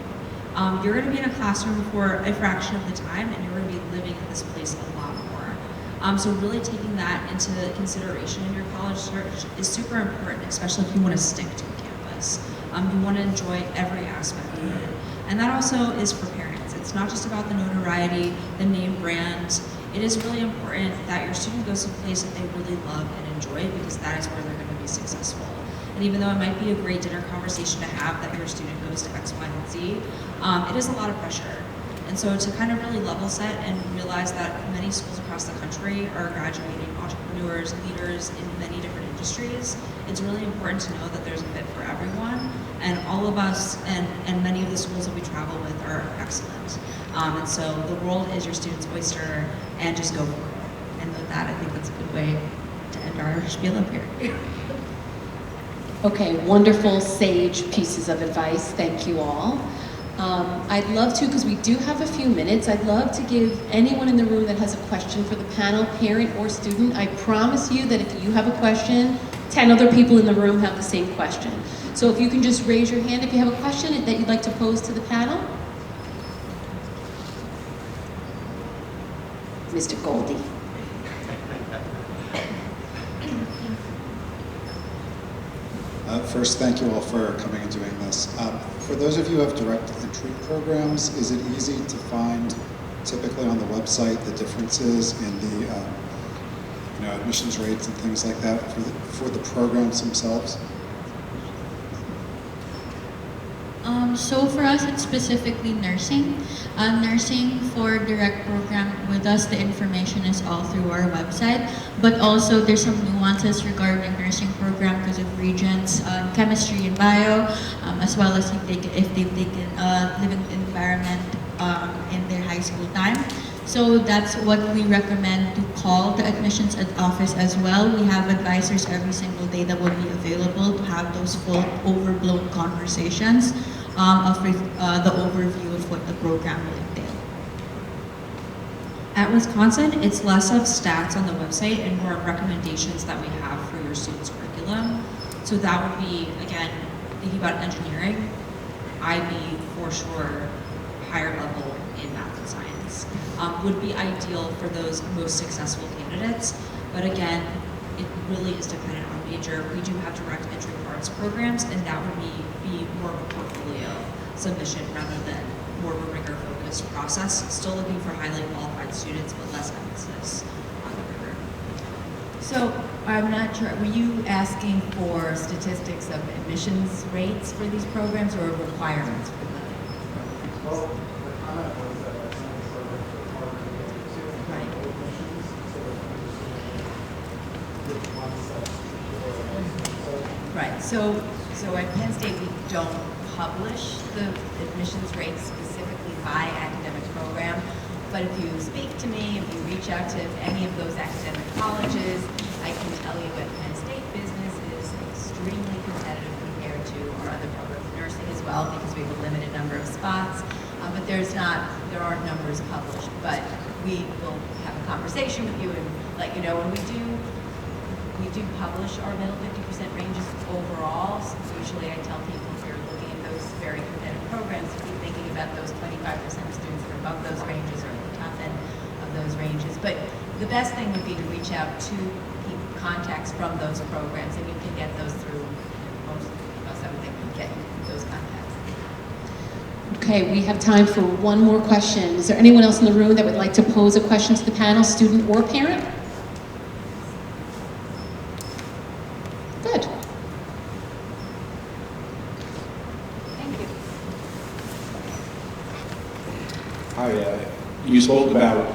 You're going to be in a classroom for a fraction of the time, and you're going to be living in this place a lot more. So really taking that into consideration in your college search is super important, especially if you want to stick to a campus. You want to enjoy every aspect of it. And that also is for parents. It's not just about the notoriety, the name brand. It is really important that your student goes to a place that they really love and enjoy, because that is where they're going to be successful. And even though it might be a great dinner conversation to have that your student goes to X, Y, and Z, it is a lot of pressure. And so to kind of really level set and realize that many schools across the country are graduating entrepreneurs, leaders in many different industries, it's really important to know that there's a fit for everyone. And all of us and many of the schools that we travel with are excellent. And so the world is your student's oyster, and just go for it. And with that, I think that's a good way to end our spiel up here. Okay, wonderful, sage pieces of advice. Thank you all. I'd love to, because we do have a few minutes, I'd love to give anyone in the room that has a question for the panel, parent or student. I promise you that if you have a question, 10 other people in the room have the same question. So if you can just raise your hand if you have a question that you'd like to pose to the panel. Mr. Goldie. First, thank you all for coming and doing this. For those of you who have direct entry programs, is it easy to find typically on the website the differences in the admissions rates and things like that for the programs themselves? So for us, it's specifically nursing. Nursing for direct program with us, the information is all through our website. But also there's some nuances regarding nursing program because of regions, chemistry and bio, as well as if they've taken living environment in their high school time. So that's what we recommend, to call the admissions office as well. We have advisors every single day that will be available to have those full overblown conversations of the overview of what the program will entail. At Wisconsin, it's less of stats on the website and more of recommendations that we have for your students' curriculum. So that would be, again, thinking about engineering, IB for sure, higher level in math and science, would be ideal for those most successful candidates. But again, it really is dependent on major. We do have direct entry arts programs, and that would be more of a portfolio submission rather than more of a rigor-focused process. Still looking for highly qualified students, but less emphasis on the rigor. So I'm not sure, were you asking for statistics of admissions rates for these programs or requirements for them? Well, the comment was that our science programs are harder to get into Right. admissions, so which ones that Right, so at Penn State, we don't publish the admissions rates specifically by academic program, but if you speak to me, if you reach out to any of those academic colleges, I can tell you at Penn State business is extremely competitive compared to our other programs, nursing as well, because we have a limited number of spots, but there aren't numbers published, but we will have a conversation with you and let you know when we do publish our middle 50% ranges overall. So usually I tell people if you're looking at those very competitive programs, to keep thinking about those 25% of students that are above those ranges or the top end of those ranges. But the best thing would be to reach out to keep contacts from those programs, and you can get those through most I would think would get those contacts. Okay, we have time for one more question. Is there anyone else in the room that would like to pose a question to the panel, student or parent? Good. Thank you. Hi, you spoke about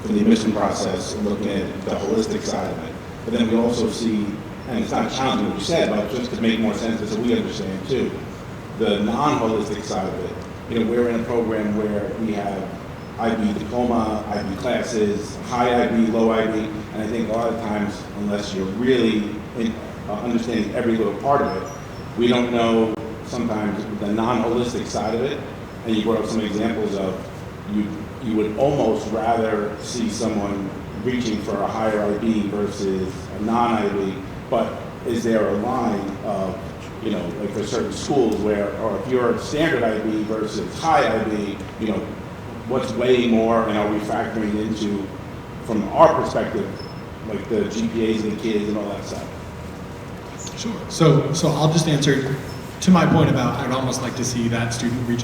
for the admission process, looking at the holistic side of it. But then we also see, and it's not challenging what you said, but just to make more sense, so we understand too, the non-holistic side of it. You know, we're in a program where we have IB diploma, IB classes, high IB, low IB, and I think a lot of times, unless you're really understanding every little part of it, we don't know sometimes the non-holistic side of it. And you brought up some examples of you would almost rather see someone reaching for a higher IB versus a non-IB, but is there a line of, you know, like for certain schools where, or if you're standard IB versus high IB, you know, what's weighing more, and are we factoring into, from our perspective, like the GPAs of the kids and all that stuff? Sure. So I'll just answer to my point about I'd almost like to see that student reach,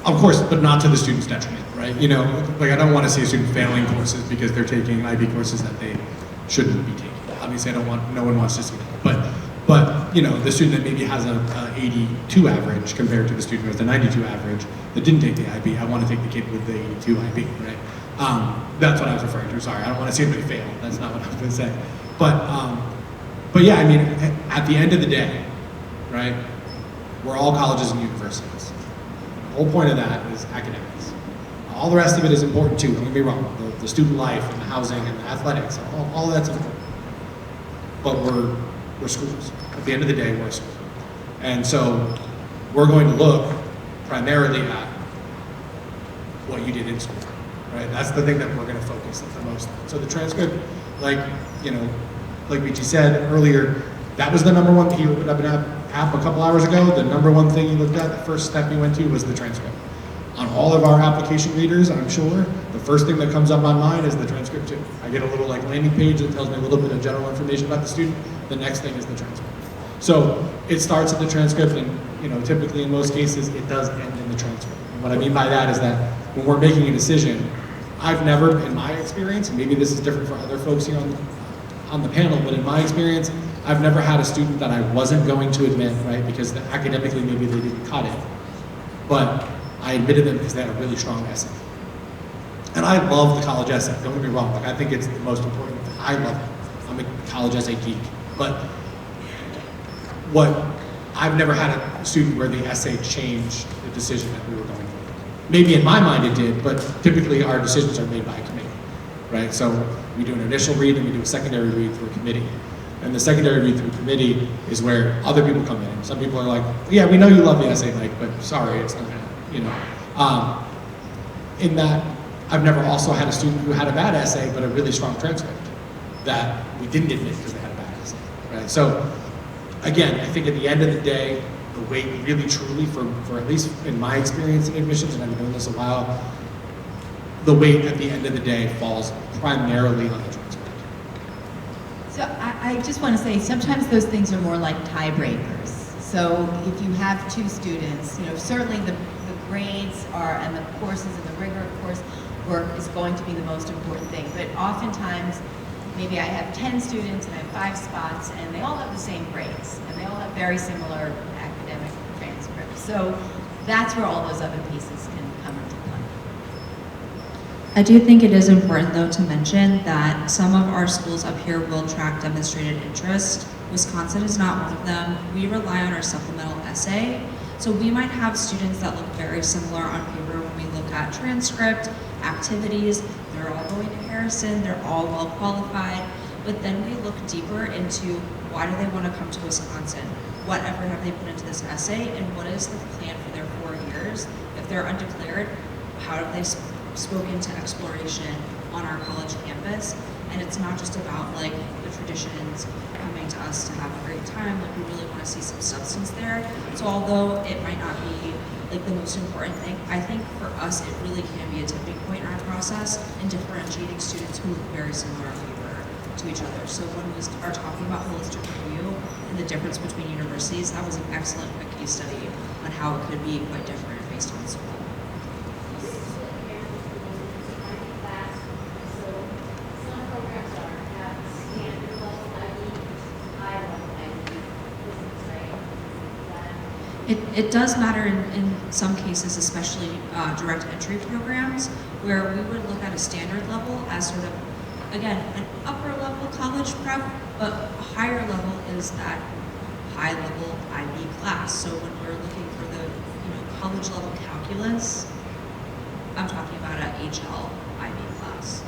of course, but not to the student's detriment, right? You know, like I don't want to see a student failing courses because they're taking IB courses that they shouldn't be taking. Obviously, no one wants to see that. But you know, the student that maybe has a 82 average compared to the student who has a 92 average that didn't take the IB, I want to take the kid with the 82 IB, right? That's what I was referring to. Sorry, I don't want to see anybody fail. That's not what I was going to say. But yeah, I mean, at the end of the day, right? We're all colleges and universities. The whole point of that is academics. All the rest of it is important too. Don't get me wrong. The student life and the housing and the athletics, all of that's important. But we're we're schools. At the end of the day, we're a school. And so we're going to look primarily at what you did in school, right? That's the thing that we're going to focus the most on. So the transcript, like BG said earlier, that was the number one. He opened up an app a couple hours ago. The number one thing he looked at, the first step he went to was the transcript. On all of our application readers, I'm sure, the first thing that comes up on mine is the transcript too. I get a little landing page that tells me a little bit of general information about the student. The next thing is the transcript. So it starts at the transcript, and typically in most cases it does end in the transcript. And what I mean by that is that when we're making a decision, I've never, in my experience, and maybe this is different for other folks here on the panel, but in my experience, I've never had a student that I wasn't going to admit, right, because academically maybe they didn't cut it, but I admitted them because they had a really strong essay. And I love the college essay, don't get me wrong, I think it's the most important thing. I love it. I'm a college essay geek. But I've never had a student where the essay changed the decision that we were going to make. Maybe in my mind it did, but typically our decisions are made by a committee, right? So we do an initial read and we do a secondary read through a committee. And the secondary read through committee is where other people come in. Some people are like, yeah, we know you love the essay, Mike, but sorry, it's not gonna, in that, I've never also had a student who had a bad essay, but a really strong transcript that we didn't admit because they had a bad essay, right? So, again, I think at the end of the day, the weight really truly, for at least in my experience in admissions, and I've been doing this a while, the weight at the end of the day falls primarily on the transcript. So I just want to say, sometimes those things are more like tiebreakers. So if you have two students, certainly the grades and the courses and the rigor of coursework is going to be the most important thing. But oftentimes, maybe I have 10 students and I have 5 spots and they all have the same grades and they all have very similar academic transcripts. So that's where all those other pieces can come into play. I do think it is important, though, to mention that some of our schools up here will track demonstrated interest. Wisconsin is not one of them. We rely on our supplemental essay. So we might have students that look very similar on paper when we look at transcript, activities. They're all going to Harrison, they're all well qualified, but then we look deeper into why do they want to come to Wisconsin? What effort have they put into this essay, and what is the plan for their 4 years? If they're undeclared, how have they spoken to exploration on our college campus? And it's not just about the traditions coming to us to have a great time, we really want to see some substance there. So although it might not be the most important thing, I think for us it really can be a tipping point in our process in differentiating students who look very similar on paper to each other. So when we are talking about holistic review and the difference between universities, that was an excellent case study on how it could be quite different based on school. It does matter in some cases, especially direct entry programs, where we would look at a standard level as sort of, again, an upper level college prep, but a higher level is that high level IB class. So when we're looking for the college level calculus, I'm talking about an HL IB class.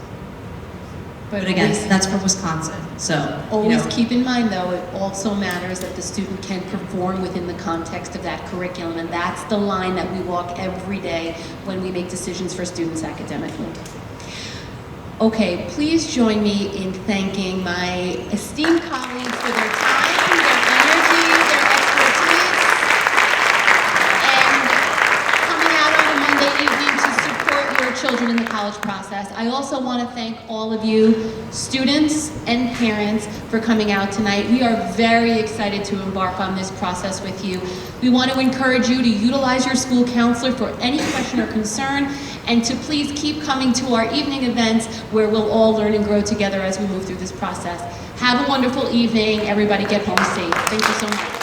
But again, that's for Wisconsin, so. Always keep in mind, though, it also matters that the student can perform within the context of that curriculum, and that's the line that we walk every day when we make decisions for students academically. Okay, please join me in thanking my esteemed colleagues for their time, their energy, their expertise, and coming out on a Monday evening to support your children in the college process. I also want to thank all of you, students and parents, for coming out tonight. We are very excited to embark on this process with you. We want to encourage you to utilize your school counselor for any question or concern, and to please keep coming to our evening events where we'll all learn and grow together as we move through this process. Have a wonderful evening. Everybody get home safe. Thank you so much.